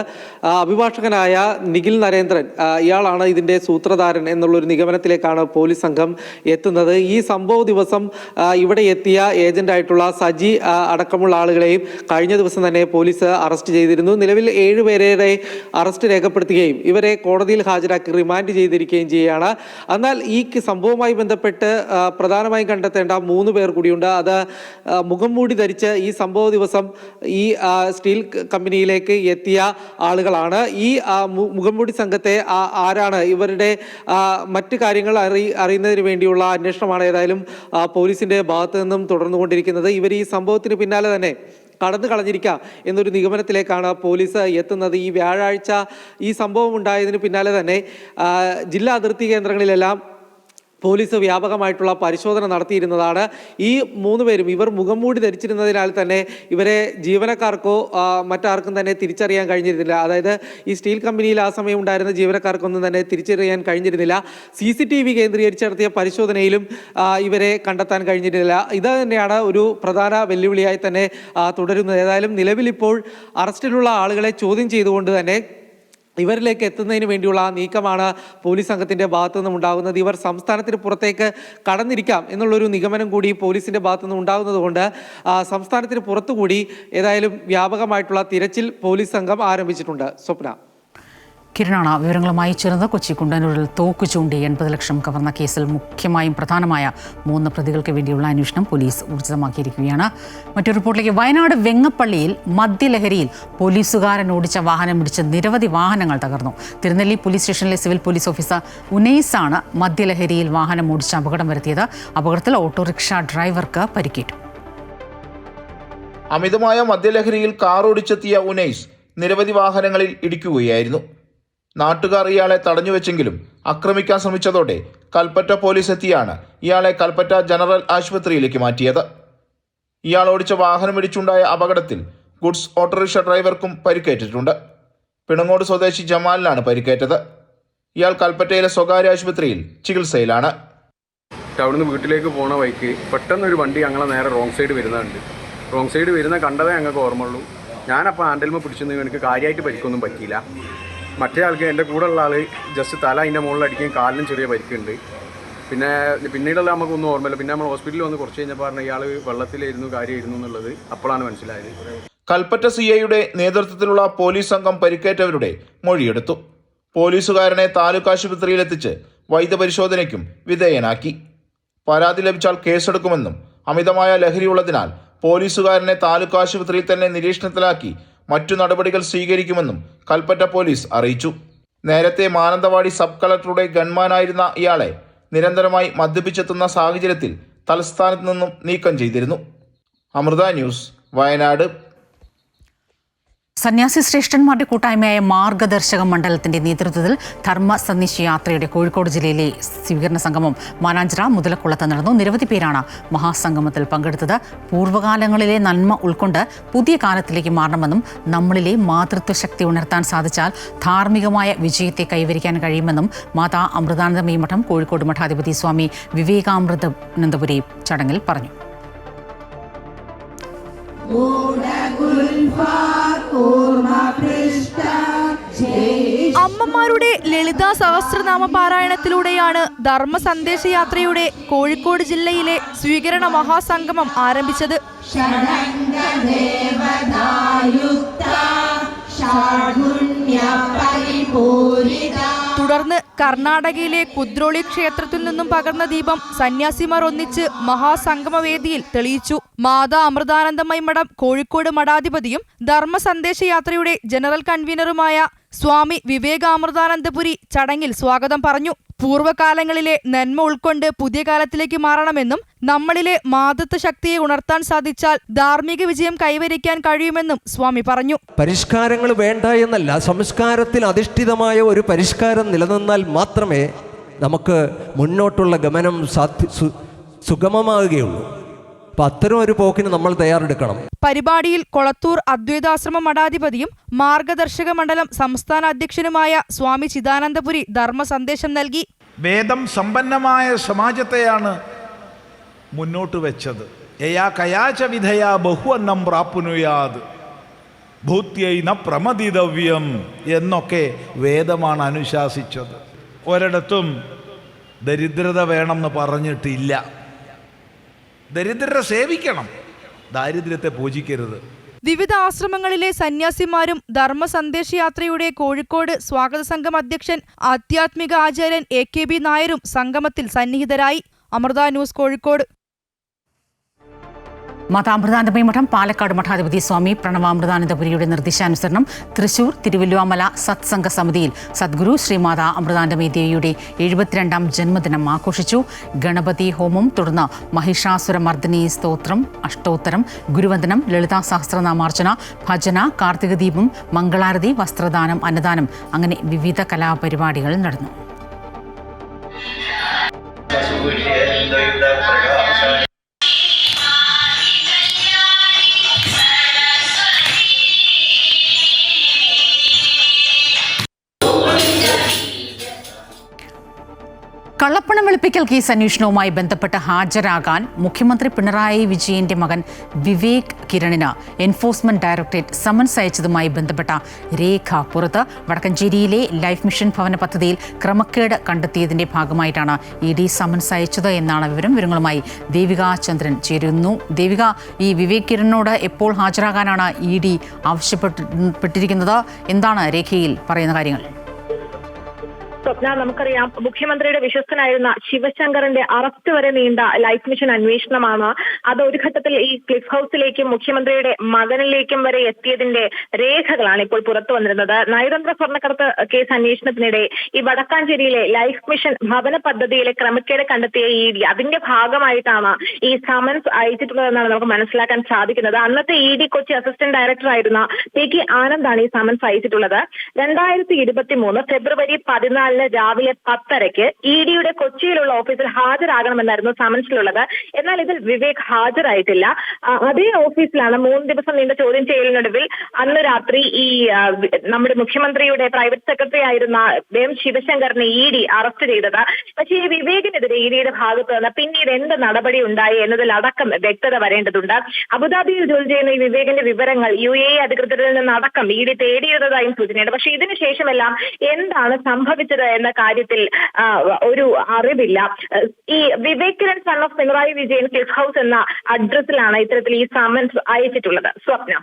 അഭിഭാഷകനായ നിഖിൽ നരേന്ദ്രൻ, ഇയാളാണ് ഇതിന്റെ സൂത്രധാരൻ എന്നുള്ളൊരു നിഗമനത്തിലേക്കാണ് പോലീസ് സംഘം എത്തുന്നത്. ഈ സംഭവ ദിവസം ഇവിടെ എത്തിയ ഏജന്റായിട്ടുള്ള സജി അടക്കമുള്ള ആളുകളെയും കഴിഞ്ഞ ദിവസം തന്നെ പോലീസ് അറസ്റ്റ് ചെയ്തിരുന്നു. നിലവിൽ 7 പേരുടെ അറസ്റ്റ് രേഖപ്പെടുത്തുകയും ഇവരെ കോടതിയിൽ ഹാജരാക്കി റിമാൻഡ് ചെയ്തിരിക്കുകയും ചെയ്യുകയാണ്. എന്നാൽ ഈ സംഭവവുമായി ബന്ധപ്പെട്ട് പ്രധാനമായും കണ്ടെത്തേണ്ട 3 പേർ കൂടിയുണ്ട്. അത് മുഖം മൂടി ധരിച്ച് ഈ സംഭവ ദിവസം ഈ സ്റ്റീൽ കമ്പനിയിലേക്ക് എത്തിയ ആളുകളാണ്. ഈ മുഖം മൂടി സംഘത്തെ ആരാണ്, ഇവരുടെ മറ്റു കാര്യങ്ങൾ അറിയുന്നതിന് വേണ്ടിയുള്ള അന്വേഷണമാണ് ഏതായാലും പോലീസിന്റെ ഭാഗത്തു നിന്നും തുടർന്നുകൊണ്ടിരിക്കുന്നത്. ഇവർ ഈ സംഭവത്തിന് പിന്നാലെ തന്നെ കടന്നു കളഞ്ഞിരിക്കാം എന്നൊരു നിഗമനത്തിലേക്കാണ് പോലീസ് എത്തുന്നത്. ഈ വ്യാഴാഴ്ച ഈ സംഭവം ഉണ്ടായതിന് പിന്നാലെ തന്നെ ജില്ലാ അതിർത്തി കേന്ദ്രങ്ങളിലെല്ലാം പോലീസ് വ്യാപകമായിട്ടുള്ള പരിശോധന നടത്തിയിരുന്നതാണ്. ഈ 3 പേരും ഇവർ മുഖംമൂടി ധരിച്ചിരുന്നതിനാൽ തന്നെ ഇവരെ ജീവനക്കാർക്കോ മറ്റാർക്കും തന്നെ തിരിച്ചറിയാൻ കഴിഞ്ഞിരുന്നില്ല. അതായത് ഈ സ്റ്റീൽ കമ്പനിയിൽ ആ സമയം ഉണ്ടായിരുന്ന ജീവനക്കാർക്കൊന്നും തന്നെ തിരിച്ചറിയാൻ കഴിഞ്ഞിരുന്നില്ല. CCTV കേന്ദ്രീകരിച്ച് നടത്തിയ പരിശോധനയിലും ഇവരെ കണ്ടെത്താൻ കഴിഞ്ഞിരുന്നില്ല. ഇത് തന്നെയാണ് ഒരു പ്രധാന വെല്ലുവിളിയായി തന്നെ തുടരുന്നത്. ഏതായാലും നിലവിലിപ്പോൾ അറസ്റ്റിലുള്ള ആളുകളെ ചോദ്യം ചെയ്തുകൊണ്ട് തന്നെ ഇവരിലേക്ക് എത്തുന്നതിന് വേണ്ടിയുള്ള നീക്കമാണ് പോലീസ് സംഘത്തിൻ്റെ ഭാഗത്തു നിന്നും ഉണ്ടാകുന്നത്. ഇവർ സംസ്ഥാനത്തിന് പുറത്തേക്ക് കടന്നിരിക്കാം എന്നുള്ളൊരു നിഗമനം കൂടി പോലീസിൻ്റെ ഭാഗത്തു നിന്നും ഉണ്ടാകുന്നത് കൊണ്ട് സംസ്ഥാനത്തിന് പുറത്തുകൂടി ഏതായാലും വ്യാപകമായിട്ടുള്ള തിരച്ചിൽ പോലീസ് സംഘം ആരംഭിച്ചിട്ടുണ്ട്. സ്വപ്ന. കിരണാണ് വിവരങ്ങളുമായി ചേർന്നത്. കൊച്ചി കുണ്ടന്നൂരിൽ തോക്ക് ചൂണ്ടി 80 ലക്ഷം കവർന്ന കേസിൽ മുഖ്യമായും പ്രധാനമായ 3 പ്രതികൾക്ക് വേണ്ടിയുള്ള അന്വേഷണം പോലീസ് ഊർജിതമാക്കിയിരിക്കുകയാണ്. മറ്റൊരു റിപ്പോർട്ടിലേക്ക്. വയനാട് വെങ്ങപ്പള്ളിയിൽ മദ്യലഹരിയിൽ പോലീസുകാരൻ ഓടിച്ച വാഹനം ഇടിച്ച് നിരവധി വാഹനങ്ങൾ തകർന്നു. തിരുനെല്ലി പോലീസ് സ്റ്റേഷനിലെ സിവിൽ പോലീസ് ഓഫീസർ ഉനൈസാണ് മദ്യലഹരിയിൽ വാഹനം ഓടിച്ച് അപകടം വരുത്തിയത്. അപകടത്തിൽ ഓട്ടോറിക്ഷ ഡ്രൈവർക്ക് പരിക്കേറ്റു. അമിതമായ മദ്യലഹരിയിൽ കാർ ഓടിച്ചെത്തിയ ഉനൈസ് നിരവധി വാഹനങ്ങളിൽ ഇടിക്കുകയായിരുന്നു. നാട്ടുകാർ ഇയാളെ തടഞ്ഞുവെച്ചെങ്കിലും ആക്രമിക്കാൻ ശ്രമിച്ചതോടെ കൽപ്പറ്റ പോലീസ് എത്തിയാണ് ഇയാളെ കൽപ്പറ്റ ജനറൽ ആശുപത്രിയിലേക്ക് മാറ്റിയത്. ഇയാൾ ഓടിച്ച വാഹനം ഇടിച്ചുണ്ടായ അപകടത്തിൽ ഗുഡ്സ് ഓട്ടോറിക്ഷ ഡ്രൈവർക്കും പരിക്കേറ്റിട്ടുണ്ട്. പിണങ്ങോട് സ്വദേശി ജമാലിനാണ് പരിക്കേറ്റത്. ഇയാൾ കൽപ്പറ്റയിലെ സ്വകാര്യ ആശുപത്രിയിൽ ചികിത്സയിലാണ്. അവിടുന്ന് വീട്ടിലേക്ക് പോണ വഴിക്ക് പെട്ടെന്നൊരു വണ്ടി ഞങ്ങളെ നേരെ റോങ് സൈഡ് വരുന്നുണ്ട്. റോങ് സൈഡ് വരുന്ന കണ്ടതേ ഞങ്ങൾക്ക് ഓർമ്മയുള്ളൂ. ഞാനപ്പോൾ ഹാൻഡിൽമ പിടിച്ചെന്ന് എനിക്ക് കാര്യമായിട്ട് പരിക്കൊന്നും പറ്റിയില്ല. മറ്റേ ആൾക്ക് എൻ്റെ കൂടെ ഉള്ള ആൾ ജസ്റ്റ് തല അതിൻ്റെ മുകളിൽ അടിക്കുകയും കാലിലും ചെറിയ പരിക്കുണ്ട്. പിന്നീടുള്ള നമുക്കൊന്നും ഓർമ്മയില്ല. പിന്നെ നമ്മൾ ഹോസ്പിറ്റലിൽ വന്ന് കുറച്ച് കഴിഞ്ഞപ്പോൾ പറഞ്ഞ ഇയാൾ വെള്ളത്തിലായിരുന്നു കാര്യമായിരുന്നു എന്നുള്ളത് അപ്പോഴാണ് മനസ്സിലായത്. കൽപ്പറ്റ CIയുടെ നേതൃത്വത്തിലുള്ള പോലീസ് സംഘം പരിക്കേറ്റവരുടെ മൊഴിയെടുത്തു. പോലീസുകാരനെ താലൂക്ക് ആശുപത്രിയിലെത്തിച്ച് വൈദ്യപരിശോധനയ്ക്കും വിധേയനാക്കി. പരാതി ലഭിച്ചാൽ കേസെടുക്കുമെന്നും അമിതമായ ലഹരിയുള്ളതിനാൽ പോലീസുകാരനെ താലൂക്ക് ആശുപത്രിയിൽ തന്നെ നിരീക്ഷണത്തിലാക്കി മറ്റു നടപടികൾ സ്വീകരിക്കുമെന്നും കൽപ്പറ്റ പോലീസ് അറിയിച്ചു. നേരത്തെ മാനന്തവാടി സബ് കളക്ടറുടെ ഗൺമാനായിരുന്ന ഇയാളെ നിരന്തരമായി മദ്യപിച്ചെത്തുന്ന സാഹചര്യത്തിൽ തലസ്ഥാനത്ത് നിന്നും നീക്കം ചെയ്തിരുന്നു. അമൃത ന്യൂസ്, വയനാട്. സന്യാസി ശ്രേഷ്ഠന്മാരുടെ കൂട്ടായ്മയായ മാർഗദർശക മണ്ഡലത്തിന്റെ നേതൃത്വത്തിൽ ധർമ്മ സന്ദേശ യാത്രയുടെ കോഴിക്കോട് ജില്ലയിലെ സ്വീകരണ സംഗമം മാനാഞ്ചിറ മുതലക്കുളത്ത് നടന്നു. നിരവധി പേരാണ് മഹാസംഗമത്തിൽ പങ്കെടുത്തത്. പൂർവ്വകാലങ്ങളിലെ നന്മ ഉൾക്കൊണ്ട് പുതിയ കാലത്തിലേക്ക് മാറണമെന്നും നമ്മളിലെ മാതൃത്വ ശക്തി ഉണർത്താൻ സാധിച്ചാൽ ധാർമ്മികമായ വിജയത്തെ കൈവരിക്കാൻ കഴിയുമെന്നും മാതാ അമൃതാനന്ദമയി മഠം കോഴിക്കോട് മഠാധിപതി സ്വാമി വിവേകാമൃതാനന്ദപുരി ചടങ്ങിൽ പറഞ്ഞു. അമ്മമാരുടെ ലളിതാ സഹസ്രനാമ പാരായണത്തിലൂടെയാണ് ധർമ്മ സന്ദേശയാത്രയുടെ കോഴിക്കോട് ജില്ലയിലെ സ്വീകരണ മഹാസംഗമം ആരംഭിച്ചത്. തുടർന്ന് കർണാടകയിലെ കുദ്രോളി ക്ഷേത്രത്തിൽ നിന്നും പകർന്ന ദീപം സന്യാസിമാർ ഒന്നിച്ച് മഹാസംഗമവേദിയിൽ തെളിയിച്ചു. മാതാ അമൃതാനന്ദമയി മഠം കോഴിക്കോട് മഠാധിപതിയും ധർമ്മ സന്ദേശയാത്രയുടെ ജനറൽ കൺവീനറുമായ സ്വാമി വിവേകാമൃതാനന്ദപുരി ചടങ്ങിൽ സ്വാഗതം പറഞ്ഞു. പൂർവ്വകാലങ്ങളിലെ നന്മ ഉൾക്കൊണ്ട് പുതിയ കാലത്തിലേക്ക് മാറണമെന്നും നമ്മളിലെ മാതൃത്വ ശക്തിയെ ഉണർത്താൻ സാധിച്ചാൽ ധാർമ്മിക വിജയം കൈവരിക്കാൻ കഴിയുമെന്നും സ്വാമി പറഞ്ഞു. പരിഷ്കാരങ്ങൾ വേണ്ട എന്നല്ല, സംസ്കാരത്തിൽ അധിഷ്ഠിതമായ ഒരു പരിഷ്കാരം നിലനിന്നാൽ മാത്രമേ നമുക്ക് മുന്നോട്ടുള്ള ഗമനം സുഗമമാകുകയുള്ളൂ. അപ്പം അത്തരം ഒരു പോക്കിന് നമ്മൾ തയ്യാറെടുക്കണം. പരിപാടിയിൽ കൊളത്തൂർ അദ്വൈതാശ്രമ മഠാധിപതിയും മാർഗദർശക മണ്ഡലം സംസ്ഥാന അധ്യക്ഷനുമായ സ്വാമി ചിദാനന്ദപുരി ധർമ്മ സന്ദേശം നൽകി. വേദം സമ്പന്നമായ സമാജത്തെയാണ് മുന്നോട്ട് വെച്ചത്. യയാ കയാച വിധയാ ബഹുവന്നം പ്രാപ്നുയാത് ഭൂത്യൈ ന പ്രമദിതവ്യം എന്നൊക്കെ വേദമാണ് അനുശാസിച്ചത്. ഒരിടത്തും ദരിദ്രത വേണമെന്ന് പറഞ്ഞിട്ടില്ല. ദരിദ്രരെ സേവിക്കണം, ദാരിദ്ര്യത്തെ പൂജിക്കരുത്. വിവിധ ആശ്രമങ്ങളിലെ സന്യാസിമാരും ധർമ്മ സന്ദേശയാത്രയുടെ കോഴിക്കോട് സ്വാഗത സംഘം അധ്യക്ഷൻ ആധ്യാത്മിക ആചാര്യൻ AKB നായരും സംഗമത്തിൽ സന്നിഹിതരായി. അമൃത ന്യൂസ്, കോഴിക്കോട്. മാതാമൃതാനന്ദമയി മഠം പാലക്കാട് മഠാധിപതി സ്വാമി പ്രണവാമൃതാനന്ദപുരിയുടെ നിർദ്ദേശാനുസരണം തൃശൂർ തിരുവല്ലുവാമല സത്സംഗ സമിതിയിൽ സദ്ഗുരു ശ്രീമാതാ അമൃതാനന്ദമയി ദേവിയുടെ 72ാം ജന്മദിനം ആഘോഷിച്ചു. ഗണപതി ഹോമം, തുടർന്ന് മഹിഷാസുരമർദ്ദിനി സ്തോത്രം, അഷ്ടോത്തരം, ഗുരുവന്ദനം, ലളിതാ സഹസ്രനാമാർച്ചന, ഭജന, കാർത്തിക ദീപം, മംഗളാരതി, വസ്ത്രദാനം, അന്നദാനം അങ്ങനെ വിവിധ കലാപരിപാടികൾ നടന്നു. കള്ളപ്പണം വെളുപ്പിക്കൽ കേസ് അന്വേഷണവുമായി ബന്ധപ്പെട്ട് ഹാജരാകാൻ മുഖ്യമന്ത്രി പിണറായി വിജയന്റെ മകൻ വിവേക് കിരണിന് എൻഫോഴ്സ്മെന്റ് ഡയറക്ടറേറ്റ് സമൻസ് അയച്ചതുമായി ബന്ധപ്പെട്ട രേഖ പുറത്ത്. വടക്കഞ്ചേരിയിലെ ലൈഫ് മിഷൻ ഭവന പദ്ധതിയിൽ ക്രമക്കേട് കണ്ടെത്തിയതിന്റെ ഭാഗമായിട്ടാണ് ED സമൻസ് അയച്ചത് എന്നാണ് വിവരം. വിവരങ്ങളുമായി ദേവിക ചന്ദ്രൻ ചേരുന്നു. ദേവിക, ഈ വിവേക് കിരണിനോട് എപ്പോൾ ഹാജരാകാനാണ് ED ആവശ്യപ്പെട്ടിരിക്കുന്നത്? എന്താണ് രേഖയിൽ പറയുന്ന കാര്യങ്ങൾ? സ്വപ്ന, നമുക്കറിയാം മുഖ്യമന്ത്രിയുടെ വിശ്വസ്തനായിരുന്ന ശിവശങ്കറിന്റെ അറസ്റ്റ് വരെ നീണ്ട ലൈഫ് മിഷൻ അന്വേഷണമാണ്. അത് ഒരു ഘട്ടത്തിൽ ഈ ക്ലിഫ് ഹൗസിലേക്കും മുഖ്യമന്ത്രിയുടെ മകനിലേക്കും വരെ എത്തിയതിന്റെ രേഖകളാണ് ഇപ്പോൾ പുറത്തു വന്നിരുന്നത്. നയതന്ത്ര സ്വർണ്ണക്കടത്ത് കേസ് അന്വേഷണത്തിനിടെ ഈ വടക്കാഞ്ചേരിയിലെ ലൈഫ് മിഷൻ ഭവന പദ്ധതിയിലെ ക്രമക്കേട് കണ്ടെത്തിയ ED അതിന്റെ ഭാഗമായിട്ടാണ് ഈ സമൻസ് അയച്ചിട്ടുള്ളതെന്നാണ് നമുക്ക് മനസ്സിലാക്കാൻ സാധിക്കുന്നത്. അന്നത്തെ ED കൊച്ചി അസിസ്റ്റന്റ് ഡയറക്ടർ ആയിരുന്ന PK ആനന്ദാണ് ഈ സമൻസ് അയച്ചിട്ടുള്ളത്. 2023 ഫെബ്രുവരി 14 രാവിലെ 10:30 EDയുടെ കൊച്ചിയിലുള്ള ഓഫീസിൽ ഹാജരാകണമെന്നായിരുന്നു സമൻസിലുള്ളത്. എന്നാൽ ഇതിൽ വിവേക് ഹാജരായിട്ടില്ല. അതേ ഓഫീസിലാണ് 3 ദിവസം നീണ്ട ചോദ്യം ചെയ്യലിനൊടുവിൽ അന്ന് രാത്രി ഈ നമ്മുടെ മുഖ്യമന്ത്രിയുടെ പ്രൈവറ്റ് സെക്രട്ടറി ആയിരുന്ന ശിവശങ്കറിനെ ED അറസ്റ്റ് ചെയ്തത്. പക്ഷേ ഈ വിവേകിനെതിരെ EDയുടെ ഭാഗത്ത് നിന്ന് പിന്നീട് എന്ത് നടപടി ഉണ്ടായി എന്നതിലടക്കം വ്യക്തത വരേണ്ടതുണ്ട്. അബുദാബിയിൽ ജോലി ചെയ്യുന്ന ഈ വിവേകിന്റെ വിവരങ്ങൾ UAE അധികൃതരിൽ നിന്നടക്കം ED തേടിയതായും സൂചനയുണ്ട്. പക്ഷേ ഇതിനുശേഷമെല്ലാം എന്താണ് സംഭവിച്ചത് എന്ന കാര്യത്തിൽ ഒരു അറിവില്ല. ഈ Vivek Kiran son of Pinarayi Vijayan Cliff House എന്ന അഡ്രസ്സിലാണ് ഇത്തരത്തിൽ ഈ സമൻസ് അയച്ചിട്ടുള്ളത്. സ്വപ്ന,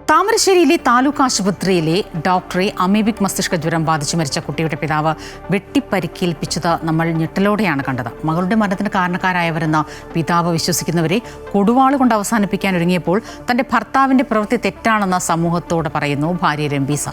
താമരശ്ശേരിയിലെ താലൂക്ക് ആശുപത്രിയിലെ ഡോക്ടറെ അമീബിക് മസ്തിഷ്ക ജ്വരം ബാധിച്ച് മരിച്ച കുട്ടിയുടെ പിതാവ് വെട്ടിപ്പരിക്കേൽപ്പിച്ചത് നമ്മൾ ഞെട്ടലോടെയാണ് കണ്ടത്. മകളുടെ മരണത്തിന് കാരണക്കാരായവരെന്ന് പിതാവ് വിശ്വസിക്കുന്നവരെ കൊടുവാള് കൊണ്ട് അവസാനിപ്പിക്കാൻ ഒരുങ്ങിയപ്പോൾ തന്റെ ഭർത്താവിന്റെ പ്രവൃത്തി തെറ്റാണെന്ന് സമൂഹത്തോട് പറയുന്നു ഭാര്യ രംബീസ.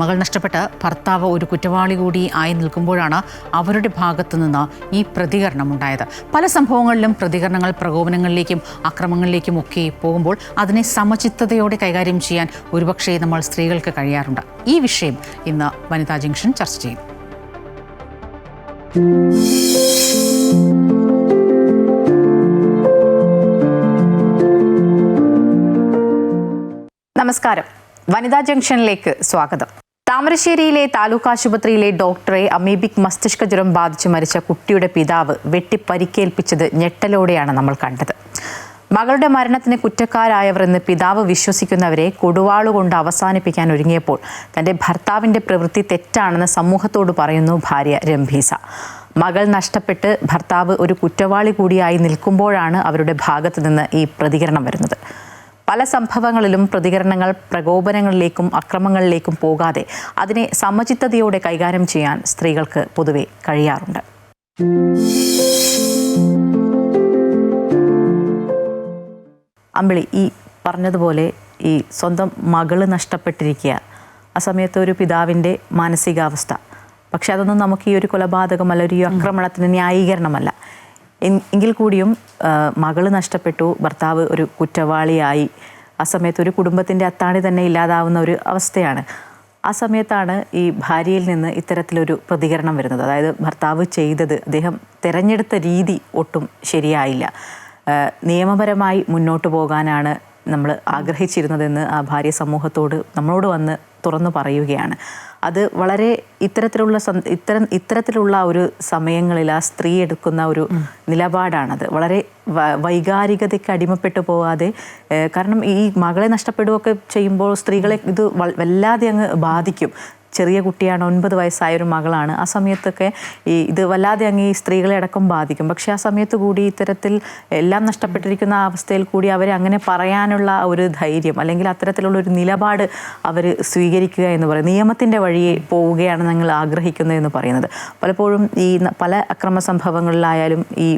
മകൾ നഷ്ടപ്പെട്ട് ഭർത്താവ് ഒരു കുറ്റവാളി കൂടി ആയി നിൽക്കുമ്പോഴാണ് അവരുടെ ഭാഗത്തു നിന്ന് ഈ പ്രതികരണം ഉണ്ടായത്. പല സംഭവങ്ങളിലും പ്രതികരണങ്ങൾ പ്രകോപനങ്ങളിലേക്കും അക്രമങ്ങളിലേക്കും ഒക്കെ പോകുമ്പോൾ അതിനെ സമചിത്തതയോടെ കൈകാര്യം ചെയ്യാൻ ഒരുപക്ഷെ നമ്മൾ സ്ത്രീകൾക്ക് കഴിയാറുണ്ട്. ഈ വിഷയം ഇന്ന് വനിതാ ജംഗ്ഷൻ ചർച്ച ചെയ്യും. നമസ്കാരം, വനിതാ ജംഗ്ഷനിലേക്ക് സ്വാഗതം. താമരശ്ശേരിയിലെ താലൂക്ക് ആശുപത്രിയിലെ ഡോക്ടറെ അമീബിക് മസ്തിഷ്ക ജ്വരം ബാധിച്ച് മരിച്ച കുട്ടിയുടെ പിതാവ് വെട്ടിപ്പരിക്കേൽപ്പിച്ചത് ഞെട്ടലോടെയാണ് നമ്മൾ കണ്ടത്. മകളുടെ മരണത്തിന് കുറ്റക്കാരായവരെന്ന് പിതാവ് വിശ്വസിക്കുന്നവരെ കൊടുവാളുകൊണ്ട് അവസാനിപ്പിക്കാൻ ഒരുങ്ങിയപ്പോൾ തന്റെ ഭർത്താവിന്റെ പ്രവൃത്തി തെറ്റാണെന്ന് സമൂഹത്തോട് പറയുന്നു ഭാര്യ രംഭീസ. മകൾ നഷ്ടപ്പെട്ട് ഭർത്താവ് ഒരു കുറ്റവാളി കൂടിയായി നിൽക്കുമ്പോഴാണ് അവരുടെ ഭാഗത്തു നിന്ന് ഈ പ്രതികരണം വരുന്നത്. പല സംഭവങ്ങളിലും പ്രതികരണങ്ങൾ പ്രകോപനങ്ങളിലേക്കും അക്രമങ്ങളിലേക്കും പോകാതെ അതിനെ സമചിത്തതയോടെ കൈകാര്യം ചെയ്യാൻ സ്ത്രീകൾക്ക് പൊതുവെ കഴിയാറുണ്ട്. അമ്പിളി, ഈ പറഞ്ഞതുപോലെ ഈ സ്വന്തം മകള് നഷ്ടപ്പെട്ടിരിക്കുക, ആ സമയത്ത് ഒരു പിതാവിൻ്റെ മാനസികാവസ്ഥ. പക്ഷെ അതൊന്നും നമുക്ക് ഈ ഒരു കൊലപാതകമല്ല, ഒരു ആക്രമണത്തിന് ന്യായീകരണമല്ല. എങ്കിൽ കൂടിയും മകള് നഷ്ടപ്പെട്ടു, ഭർത്താവ് ഒരു കുറ്റവാളിയായി, ആ സമയത്ത് ഒരു കുടുംബത്തിൻ്റെ അത്താണി തന്നെ ഇല്ലാതാവുന്ന ഒരു അവസ്ഥയാണ്. ആ സമയത്താണ് ഈ ഭാര്യയിൽ നിന്ന് ഇത്തരത്തിലൊരു പ്രതികരണം വരുന്നത്. അതായത് ഭർത്താവ് ചെയ്തത്, അദ്ദേഹം തിരഞ്ഞെടുത്ത രീതി ഒട്ടും ശരിയായില്ല, നിയമപരമായി മുന്നോട്ട് പോകാനാണ് നമ്മൾ ആഗ്രഹിച്ചിരുന്നതെന്ന് ആ ഭാര്യ സമൂഹത്തോട് നമ്മളോട് വന്ന് തുറന്നു പറയുകയാണ്. അത് വളരെ ഇത്തരത്തിലുള്ള ഒരു സമയങ്ങളിൽ ആ സ്ത്രീ എടുക്കുന്ന ഒരു നിലപാടാണത്. വളരെ വൈകാരികതയ്ക്ക് അടിമപ്പെട്ടു പോവാതെ, കാരണം ഈ മകളെ നഷ്ടപ്പെടുകയൊക്കെ ചെയ്യുമ്പോൾ സ്ത്രീകളെ ഇത് വല്ലാതെ അങ്ങ് ബാധിക്കും. ചെറിയ കുട്ടിയാണ്, 9 വയസ്സായൊരു മകളാണ്. ആ സമയത്തൊക്കെ ഇത് വല്ലാതെ അങ്ങ് ഈ സ്ത്രീകളെ അടക്കം ബാധിക്കും. പക്ഷെ ആ സമയത്ത് കൂടി ഇത്തരത്തിൽ എല്ലാം നഷ്ടപ്പെട്ടിരിക്കുന്ന അവസ്ഥയിൽ കൂടി അവരെ അങ്ങനെ പറയാനുള്ള ഒരു ധൈര്യം, അല്ലെങ്കിൽ അത്തരത്തിലുള്ളൊരു നിലപാട് അവർ സ്വീകരിക്കുക എന്ന് പറയും. നിയമത്തിൻ്റെ വഴിയെ പോവുകയാണ് ഞങ്ങൾ ആഗ്രഹിക്കുന്നതെന്ന് പറയുന്നത്. പലപ്പോഴും ഈ പല അക്രമ സംഭവങ്ങളിലായാലും ഈ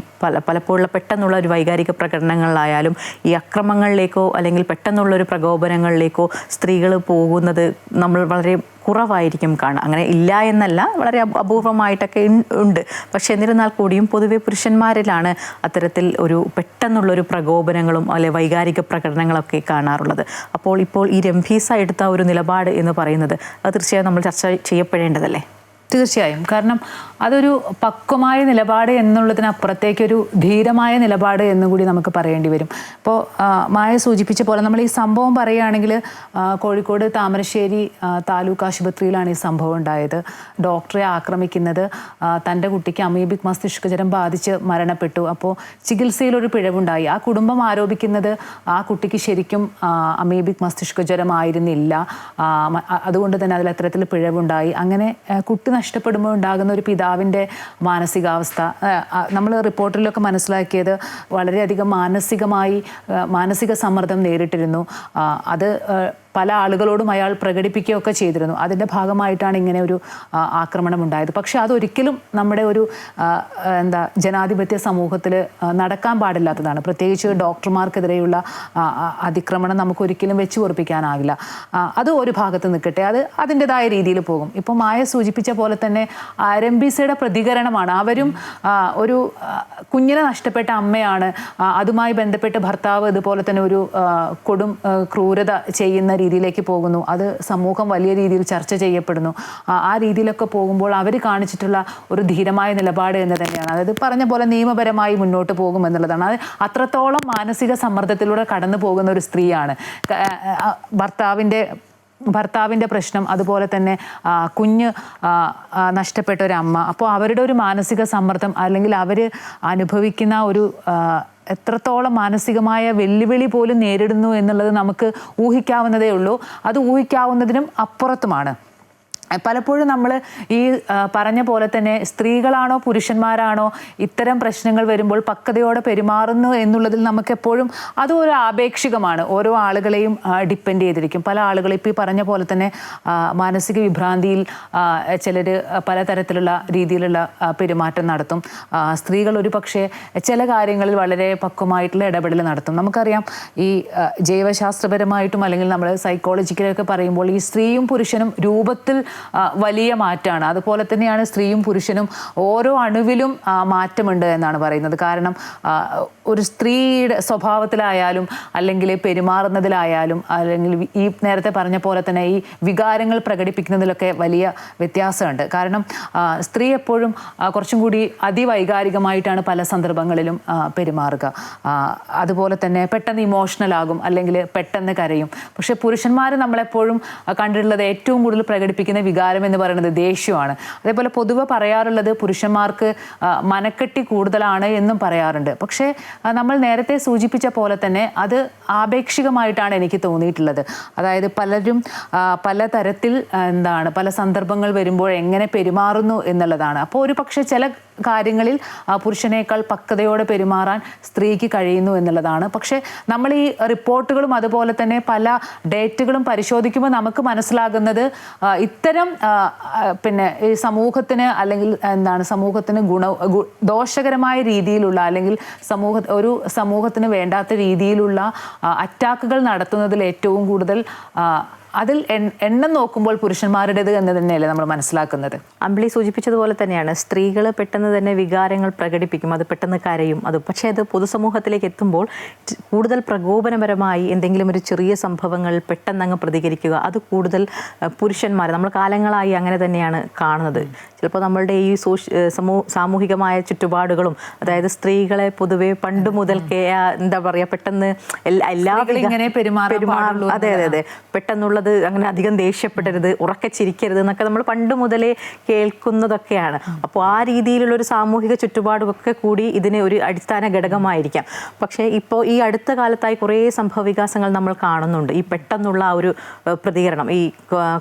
പലപ്പോഴുള്ള പെട്ടെന്നുള്ള ഒരു വൈകാരിക പ്രകടനങ്ങളിലായാലും ഈ അക്രമങ്ങളിലേക്കോ അല്ലെങ്കിൽ പെട്ടെന്നുള്ളൊരു പ്രകോപനങ്ങളിലേക്കോ സ്ത്രീകൾ പോകുന്നത് നമ്മൾ വളരെ കുറവായിരിക്കും കാണുക. അങ്ങനെ ഇല്ല എന്നല്ല, വളരെ അപൂർവമായിട്ടൊക്കെ ഉണ്ട്. പക്ഷെ എന്നിരുന്നാൽ കൂടിയും പൊതുവെ പുരുഷന്മാരിലാണ് അത്തരത്തിൽ ഒരു പെട്ടെന്നുള്ളൊരു പ്രകോപനങ്ങളും അല്ലെ വൈകാരിക പ്രകടനങ്ങളൊക്കെ കാണാറുള്ളത്. അപ്പോൾ ഇപ്പോൾ ഈ രംഭീസ എടുത്ത ഒരു നിലപാട് എന്ന് പറയുന്നത് അത് തീർച്ചയായും നമ്മൾ ചർച്ച ചെയ്യപ്പെടേണ്ടതല്ലേ? തീർച്ചയായും. കാരണം അതൊരു പക്വമായ നിലപാട് എന്നുള്ളതിനപ്പുറത്തേക്കൊരു ധീരമായ നിലപാട് എന്നുകൂടി നമുക്ക് പറയേണ്ടി വരും. ഇപ്പോൾ മായ സൂചിപ്പിച്ച പോലെ നമ്മൾ ഈ സംഭവം പറയുകയാണെങ്കിൽ കോഴിക്കോട് താമരശ്ശേരി താലൂക്ക് ആശുപത്രിയിലാണ് ഈ സംഭവം ഉണ്ടായത്. ഡോക്ടറെ ആക്രമിക്കുന്നത്, തൻ്റെ കുട്ടിക്ക് അമീബിക് മസ്തിഷ്കജ്വരം ബാധിച്ച് മരണപ്പെട്ടു. അപ്പോൾ ചികിത്സയിലൊരു പിഴവുണ്ടായി. ആ കുടുംബം ആരോപിക്കുന്നത് ആ കുട്ടിക്ക് ശരിക്കും അമീബിക് മസ്തിഷ്കജ്വരമായിരുന്നില്ല, അതുകൊണ്ട് തന്നെ അതിൽ അത്തരത്തിൽ പിഴവുണ്ടായി. അങ്ങനെ കുട്ടി നഷ്ടപ്പെടുമ്പോൾ ഉണ്ടാകുന്ന ഒരു പിതാവിൻ്റെ മാനസികാവസ്ഥ നമ്മൾ റിപ്പോർട്ടിലൊക്കെ മനസ്സിലാക്കിയത് വളരെയധികം മാനസിക സമ്മർദ്ദം നേരിട്ടിരുന്നു. അത് പല ആളുകളോടും അയാൾ പ്രകടിപ്പിക്കുകയൊക്കെ ചെയ്തിരുന്നു. അതിൻ്റെ ഭാഗമായിട്ടാണ് ഇങ്ങനെ ഒരു ആക്രമണം ഉണ്ടായത്. പക്ഷേ അതൊരിക്കലും നമ്മുടെ ഒരു ജനാധിപത്യ സമൂഹത്തിൽ നടക്കാൻ പാടില്ലാത്തതാണ്. പ്രത്യേകിച്ച് ഡോക്ടർമാർക്കെതിരെയുള്ള അതിക്രമണം നമുക്കൊരിക്കലും വെച്ച് പൊറുപ്പിക്കാനാവില്ല. അത് ഒരു ഭാഗത്ത് നിൽക്കട്ടെ, അത് അതിൻ്റെതായ രീതിയിൽ പോകും. ഇപ്പം മായ സൂചിപ്പിച്ച പോലെ തന്നെ RMBCയുടെ പ്രതികരണമാണ്. അവരും ഒരു കുഞ്ഞിനെ നഷ്ടപ്പെട്ട അമ്മയാണ്, അതുമായി ബന്ധപ്പെട്ട് ഭർത്താവ് ഇതുപോലെ തന്നെ ഒരു കൊടും ക്രൂരത ചെയ്യുന്ന രീതിയിലേക്ക് പോകുന്നു. അത് സമൂഹം വലിയ രീതിയിൽ ചർച്ച ചെയ്യപ്പെടുന്നു. ആ രീതിയിലൊക്കെ പോകുമ്പോൾ അവർ കാണിച്ചിട്ടുള്ള ഒരു ധീരമായ നിലപാട് എന്ന് തന്നെയാണ്. അതായത് പറഞ്ഞ പോലെ നിയമപരമായി മുന്നോട്ട് പോകും എന്നുള്ളതാണ്. അത് അത്രത്തോളം മാനസിക സമ്മർദ്ദത്തിലൂടെ കടന്നു പോകുന്ന ഒരു സ്ത്രീയാണ്. ഭർത്താവിൻ്റെ പ്രശ്നം, അതുപോലെ തന്നെ കുഞ്ഞ് നഷ്ടപ്പെട്ട ഒരു അമ്മ. അപ്പോൾ അവരുടെ ഒരു മാനസിക സമ്മർദ്ദം അല്ലെങ്കിൽ അവർ അനുഭവിക്കുന്ന ഒരു എത്രത്തോളം മാനസികമായ വെല്ലുവിളി പോലും നേരിടുന്നു എന്നുള്ളത് നമുക്ക് ഊഹിക്കാവുന്നതേ ഉള്ളൂ. അത് ഊഹിക്കാവുന്നതിനും അപ്പുറത്തുമാണ്. പലപ്പോഴും നമ്മൾ ഈ പറഞ്ഞ പോലെ തന്നെ സ്ത്രീകളാണോ പുരുഷന്മാരാണോ ഇത്തരം പ്രശ്നങ്ങൾ വരുമ്പോൾ പക്വതയോടെ പെരുമാറുന്നു എന്നുള്ളതിൽ നമുക്കെപ്പോഴും അതും ഒരു ആപേക്ഷികമാണ്. ഓരോ ആളുകളെയും ഡിപ്പെൻഡ് ചെയ്തിരിക്കും. പല ആളുകൾ ഇപ്പോൾ ഈ പറഞ്ഞ പോലെ തന്നെ മാനസിക വിഭ്രാന്തിയിൽ ചിലർ പലതരത്തിലുള്ള രീതിയിലുള്ള പെരുമാറ്റം നടത്തും. സ്ത്രീകൾ ഒരു പക്ഷേ ചില കാര്യങ്ങളിൽ വളരെ പക്വമായിട്ടുള്ള ഇടപെടൽ നടത്തും. നമുക്കറിയാം ഈ ജൈവശാസ്ത്രപരമായിട്ടും അല്ലെങ്കിൽ നമ്മൾ സൈക്കോളജിക്കലൊക്കെ പറയുമ്പോൾ ഈ സ്ത്രീയും പുരുഷനും രൂപത്തിൽ വലിയ മാറ്റമാണ്. അതുപോലെ തന്നെയാണ് സ്ത്രീയും പുരുഷനും ഓരോ അണുവിലും മാറ്റമുണ്ട് എന്നാണ് പറയുന്നത്. കാരണം ഒരു സ്ത്രീയുടെ സ്വഭാവത്തിലായാലും അല്ലെങ്കിൽ പെരുമാറുന്നതിലായാലും അല്ലെങ്കിൽ ഈ നേരത്തെ പറഞ്ഞ പോലെ തന്നെ ഈ വികാരങ്ങൾ പ്രകടിപ്പിക്കുന്നതിലൊക്കെ വലിയ വ്യത്യാസമുണ്ട്. കാരണം സ്ത്രീ എപ്പോഴും കുറച്ചും കൂടി അതിവൈകാരികമായിട്ടാണ് പല സന്ദർഭങ്ങളിലും പെരുമാറുക. അതുപോലെ തന്നെ പെട്ടെന്ന് ഇമോഷണൽ ആകും അല്ലെങ്കിൽ പെട്ടെന്ന് കരയും. പക്ഷെ പുരുഷന്മാർ നമ്മളെപ്പോഴും കണ്ടിട്ടുള്ളത് ഏറ്റവും കൂടുതൽ പ്രകടിപ്പിക്കുന്ന വികാരം എന്ന് പറയുന്നത് ദേഷ്യമാണ്. അതേപോലെ പൊതുവെ പറയാറുള്ളത് പുരുഷന്മാർക്ക് മനക്കെട്ടി കൂടുതലാണ് എന്നും പറയാറുണ്ട്. പക്ഷേ നമ്മൾ നേരത്തെ സൂചിപ്പിച്ച പോലെ തന്നെ അത് ആപേക്ഷികമായിട്ടാണ് എനിക്ക് തോന്നിയിട്ടുള്ളത്. അതായത് പലരും പലതരത്തിൽ പല സന്ദർഭങ്ങൾ വരുമ്പോൾ എങ്ങനെ പെരുമാറുന്നു എന്നുള്ളതാണ്. അപ്പോൾ ഒരു പക്ഷേ ചില കാര്യങ്ങളിൽ പുരുഷനേക്കാൾ പക്വതയോടെ പെരുമാറാൻ സ്ത്രീക്ക് കഴിയുന്നു എന്നുള്ളതാണ്. പക്ഷേ നമ്മൾ ഈ റിപ്പോർട്ടുകളും അതുപോലെ തന്നെ പല ഡേറ്റുകളും പരിശോധിക്കുമ്പോൾ നമുക്ക് മനസ്സിലാകുന്നത് ഇത്തരം ഈ സമൂഹത്തിന് അല്ലെങ്കിൽ സമൂഹത്തിന് ദോഷകരമായ രീതിയിലുള്ള അല്ലെങ്കിൽ സമൂഹത്തിന് വേണ്ടാത്ത രീതിയിലുള്ള അറ്റാക്കുകൾ നടത്തുന്നതിൽ ഏറ്റവും കൂടുതൽ അതിൽ എണ്ണം നോക്കുമ്പോൾ പുരുഷന്മാരുടേത് എന്ന് തന്നെയല്ലേ നമ്മൾ മനസ്സിലാക്കുന്നത്. അമ്പിളി സൂചിപ്പിച്ചതുപോലെ തന്നെയാണ് സ്ത്രീകൾ പെട്ടെന്ന് തന്നെ വികാരങ്ങൾ പ്രകടിപ്പിക്കും, അത് പെട്ടെന്ന് കരയും. പക്ഷേ അത് പൊതുസമൂഹത്തിലേക്ക് എത്തുമ്പോൾ കൂടുതൽ പ്രകോപനപരമായി എന്തെങ്കിലും ഒരു ചെറിയ സംഭവങ്ങൾ പെട്ടെന്ന് അങ്ങ് പ്രതികരിക്കുക, അത് കൂടുതൽ പുരുഷന്മാർ നമ്മൾ കാലങ്ങളായി അങ്ങനെ തന്നെയാണ് കാണുന്നത്. ചിലപ്പോൾ നമ്മളുടെ ഈ സാമൂഹികമായ ചുറ്റുപാടുകളും അതായത് സ്ത്രീകളെ പൊതുവെ പണ്ട് മുതൽക്കേ പെട്ടെന്ന് അതെ പെട്ടെന്നുള്ളത് അങ്ങനെ അധികം ദേഷ്യപ്പെടരുത്, ഉറക്കെ ചിരിക്കരുത് എന്നൊക്കെ നമ്മൾ പണ്ട് മുതലേ കേൾക്കുന്നതൊക്കെയാണ്. അപ്പോൾ ആ രീതിയിലുള്ള ഒരു സാമൂഹിക ചുറ്റുപാടുമൊക്കെ കൂടി ഇതിന് ഒരു അടിസ്ഥാന ഘടകമായിരിക്കാം. പക്ഷേ ഇപ്പോൾ ഈ അടുത്ത കാലത്തായി കുറേ സംഭവവികാസങ്ങൾ നമ്മൾ കാണുന്നുണ്ട്. ഈ പെട്ടെന്നുള്ള ആ ഒരു പ്രതികരണം, ഈ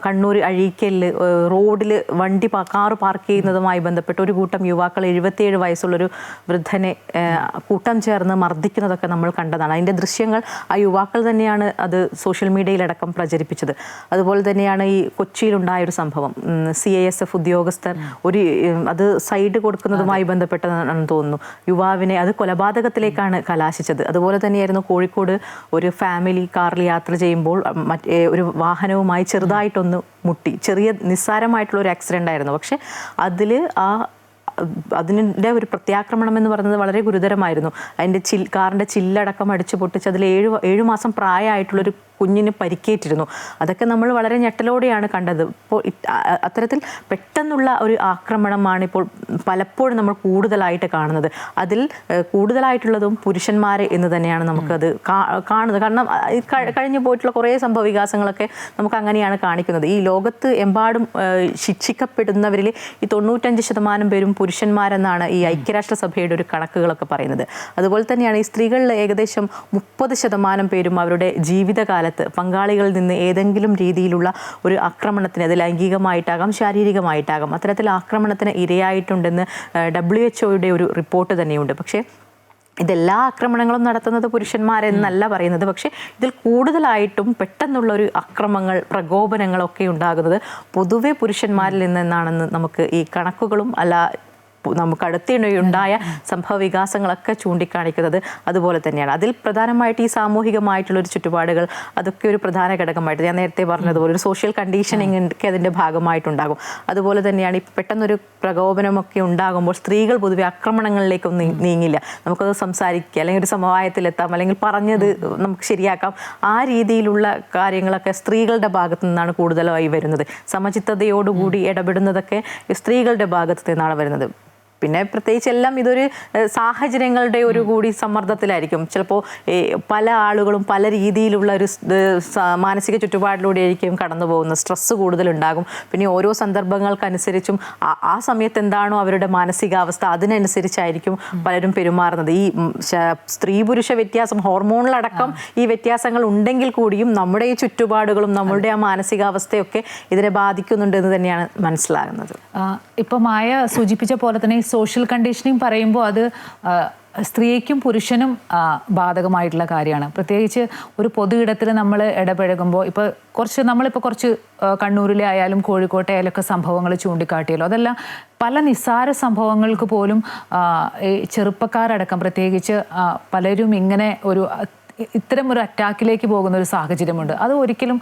കണ്ണൂർ അഴീക്കലിൽ റോഡിൽ കാറ് പാർക്ക് ചെയ്യുന്നതുമായി ബന്ധപ്പെട്ട് ഒരു കൂട്ടം യുവാക്കൾ 77 വയസ്സുള്ളൊരു വൃദ്ധനെ കൂട്ടം ചേർന്ന് മർദ്ദിക്കുന്നതൊക്കെ നമ്മൾ കണ്ടതാണ്. അതിൻ്റെ ദൃശ്യങ്ങൾ ആ യുവാക്കൾ തന്നെയാണ് അത് സോഷ്യൽ മീഡിയയിലടക്കം പ്രചരിപ്പിച്ചത്. അതുപോലെ തന്നെയാണ് ഈ കൊച്ചിയിലുണ്ടായൊരു സംഭവം, CISF ഉദ്യോഗസ്ഥർ അത് സൈഡ് കൊടുക്കുന്നതുമായി ബന്ധപ്പെട്ടതാണെന്ന് തോന്നുന്നു, യുവാവിനെ അത് കൊലപാതകത്തിലേക്കാണ് കലാശിച്ചത്. അതുപോലെ തന്നെയായിരുന്നു കോഴിക്കോട് ഒരു ഫാമിലി കാറിൽ യാത്ര ചെയ്യുമ്പോൾ ഒരു വാഹനവുമായി ചെറുതായിട്ടൊന്ന് മുട്ടി. ചെറിയ നിസ്സാരമായിട്ടുള്ള ഒരു ആക്സിഡൻ്റ് ആയിരുന്നു. പക്ഷെ അതിൻ്റെ ഒരു പ്രത്യാക്രമണം എന്ന് പറയുന്നത് വളരെ ഗുരുതരമായിരുന്നു. അതിൻ്റെ കാറിൻ്റെ ചില്ലടക്കം അടിച്ചു പൊട്ടിച്ച് അതിൽ 7 മാസം പ്രായമായിട്ടുള്ളൊരു കുഞ്ഞിന് പരിക്കേറ്റിരുന്നു. അതൊക്കെ നമ്മൾ വളരെ ഞെട്ടലോടെയാണ് കണ്ടത്. ഇപ്പോൾ അത്തരത്തിൽ പെട്ടെന്നുള്ള ഒരു ആക്രമണമാണ് ഇപ്പോൾ പലപ്പോഴും നമ്മൾ കൂടുതലായിട്ട് കാണുന്നത്. അതിൽ കൂടുതലായിട്ടുള്ളതും പുരുഷന്മാർ എന്ന് തന്നെയാണ് നമുക്കത് കാണുന്നത്. കാരണം കഴിഞ്ഞു പോയിട്ടുള്ള കുറേ സംഭവ വികാസങ്ങളൊക്കെ നമുക്ക് അങ്ങനെയാണ് കാണിക്കുന്നത്. ഈ ലോകത്ത് എമ്പാടും ശിക്ഷിക്കപ്പെടുന്നവരിൽ ഈ 95% പേരും പുരുഷന്മാരെന്നാണ് ഈ ഐക്യരാഷ്ട്രസഭയുടെ ഒരു കണക്കുകളൊക്കെ പറയുന്നത്. അതുപോലെ തന്നെയാണ് ഈ സ്ത്രീകളിൽ ഏകദേശം 30% പേരും അവരുടെ ജീവിതകാലത്ത് പങ്കാളികളിൽ നിന്ന് ഏതെങ്കിലും രീതിയിലുള്ള ഒരു ആക്രമണത്തിന്, അത് ലൈംഗികമായിട്ടാകാം ശാരീരികമായിട്ടാകാം, അത്തരത്തിൽ ആക്രമണത്തിന് ഇരയായിട്ടുണ്ടെന്ന് WHO ഒരു റിപ്പോർട്ട് തന്നെയുണ്ട്. പക്ഷേ ഇതെല്ലാ ആക്രമണങ്ങളും നടത്തുന്നത് പുരുഷന്മാരെന്നല്ല പറയുന്നത്. പക്ഷേ ഇതിൽ കൂടുതലായിട്ടും പെട്ടെന്നുള്ളൊരു അക്രമങ്ങൾ, പ്രകോപനങ്ങളൊക്കെ ഉണ്ടാകുന്നത് പൊതുവെ പുരുഷന്മാരിൽ നിന്നാണെന്ന് നമുക്ക് ഈ കണക്കുകളും നമുക്ക് അടുത്തിടെയുണ്ടായ സംഭവ വികാസങ്ങളൊക്കെ ചൂണ്ടിക്കാണിക്കുന്നത് അതുപോലെ തന്നെയാണ്. അതിൽ പ്രധാനമായിട്ട് ഈ സാമൂഹികമായിട്ടുള്ളൊരു ചുറ്റുപാടുകൾ അതൊക്കെ ഒരു പ്രധാന ഘടകമായിട്ട്, ഞാൻ നേരത്തെ പറഞ്ഞതുപോലെ ഒരു സോഷ്യൽ കണ്ടീഷനിങ് ഒക്കെ അതിൻ്റെ ഭാഗമായിട്ടുണ്ടാകും. അതുപോലെ തന്നെയാണ് ഈ പെട്ടെന്നൊരു പ്രകോപനമൊക്കെ ഉണ്ടാകുമ്പോൾ സ്ത്രീകൾ പൊതുവെ ആക്രമണങ്ങളിലേക്കൊന്നും നീങ്ങില്ല. നമുക്കത് സംസാരിക്കുക, അല്ലെങ്കിൽ ഒരു സമവായത്തിലെത്താം, അല്ലെങ്കിൽ പറഞ്ഞത് നമുക്ക് ശരിയാക്കാം. ആ രീതിയിലുള്ള കാര്യങ്ങളൊക്കെ സ്ത്രീകളുടെ ഭാഗത്തു നിന്നാണ് കൂടുതലായി വരുന്നത്. സമചിത്തതയോടുകൂടി ഇടപെടുന്നതൊക്കെ സ്ത്രീകളുടെ ഭാഗത്തു നിന്നാണ് വരുന്നത്. പിന്നെ പ്രത്യേകിച്ച് എല്ലാം ഇതൊരു സാഹചര്യങ്ങളുടെ ഒരു കൂടി സമ്മർദ്ദത്തിലായിരിക്കും. ചിലപ്പോൾ പല ആളുകളും പല രീതിയിലുള്ള ഒരു മാനസിക ചുറ്റുപാടിലൂടെ ആയിരിക്കും കടന്നു പോകുന്നത്. സ്ട്രെസ്സ് കൂടുതലുണ്ടാകും. പിന്നെ ഓരോ സന്ദർഭങ്ങൾക്കനുസരിച്ചും ആ സമയത്ത് എന്താണോ അവരുടെ മാനസികാവസ്ഥ അതിനനുസരിച്ചായിരിക്കും പലരും പെരുമാറുന്നത്. ഈ സ്ത്രീ പുരുഷ വ്യത്യാസം, ഹോർമോണിലടക്കം ഈ വ്യത്യാസങ്ങൾ ഉണ്ടെങ്കിൽ കൂടിയും നമ്മുടെ ഈ ചുറ്റുപാടുകളും നമ്മളുടെ ആ മാനസികാവസ്ഥയൊക്കെ ഇതിനെ ബാധിക്കുന്നുണ്ട് എന്ന് തന്നെയാണ് മനസ്സിലാകുന്നത്. ഇപ്പോൾ മായ സൂചിപ്പിച്ച പോലെ തന്നെ സോഷ്യൽ കണ്ടീഷനിങ് പറയുമ്പോൾ അത് സ്ത്രീക്കും പുരുഷനും ബാധകമായിട്ടുള്ള കാര്യമാണ്. പ്രത്യേകിച്ച് ഒരു പൊതു ഇടത്തിൽ നമ്മൾ ഇടപഴകുമ്പോൾ ഇപ്പോൾ കുറച്ച് കണ്ണൂരിലെ ആയാലും കോഴിക്കോട്ടെ ആയാലും ഒക്കെ സംഭവങ്ങൾ ചൂണ്ടിക്കാട്ടിയല്ലോ. അതെല്ലാം പല നിസ്സാര സംഭവങ്ങൾക്ക് പോലും ചെറുപ്പക്കാരടക്കം പ്രത്യേകിച്ച് പലരും ഇങ്ങനെ ഇത്തരം ഒരു അറ്റാക്കിലേക്ക് പോകുന്ന ഒരു സാഹചര്യമുണ്ട്. അത് ഒരിക്കലും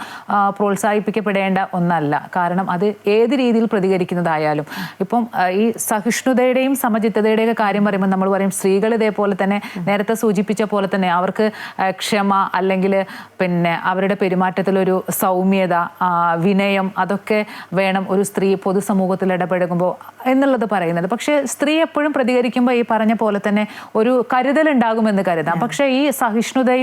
പ്രോത്സാഹിപ്പിക്കപ്പെടേണ്ട ഒന്നല്ല. കാരണം അത് ഏത് രീതിയിൽ പ്രതികരിക്കുന്നതായാലും, ഇപ്പം ഈ സഹിഷ്ണുതയുടെയും സമചിത്തതയുടെയൊക്കെ കാര്യം പറയുമ്പോൾ നമ്മൾ പറയും സ്ത്രീകൾ ഇതേപോലെ തന്നെ നേരത്തെ സൂചിപ്പിച്ച പോലെ തന്നെ അവർക്ക് ക്ഷമ, അല്ലെങ്കിൽ പിന്നെ അവരുടെ പെരുമാറ്റത്തിലൊരു സൗമ്യത, വിനയം, അതൊക്കെ വേണം ഒരു സ്ത്രീ പൊതുസമൂഹത്തിൽ ഇടപഴകുമ്പോൾ എന്നുള്ളത് പറയുന്നത്. പക്ഷേ സ്ത്രീ എപ്പോഴും പ്രതികരിക്കുമ്പോൾ ഈ പറഞ്ഞ പോലെ തന്നെ ഒരു കരുതലുണ്ടാകുമെന്ന് കരുതാം. പക്ഷേ ഈ സഹിഷ്ണുതയും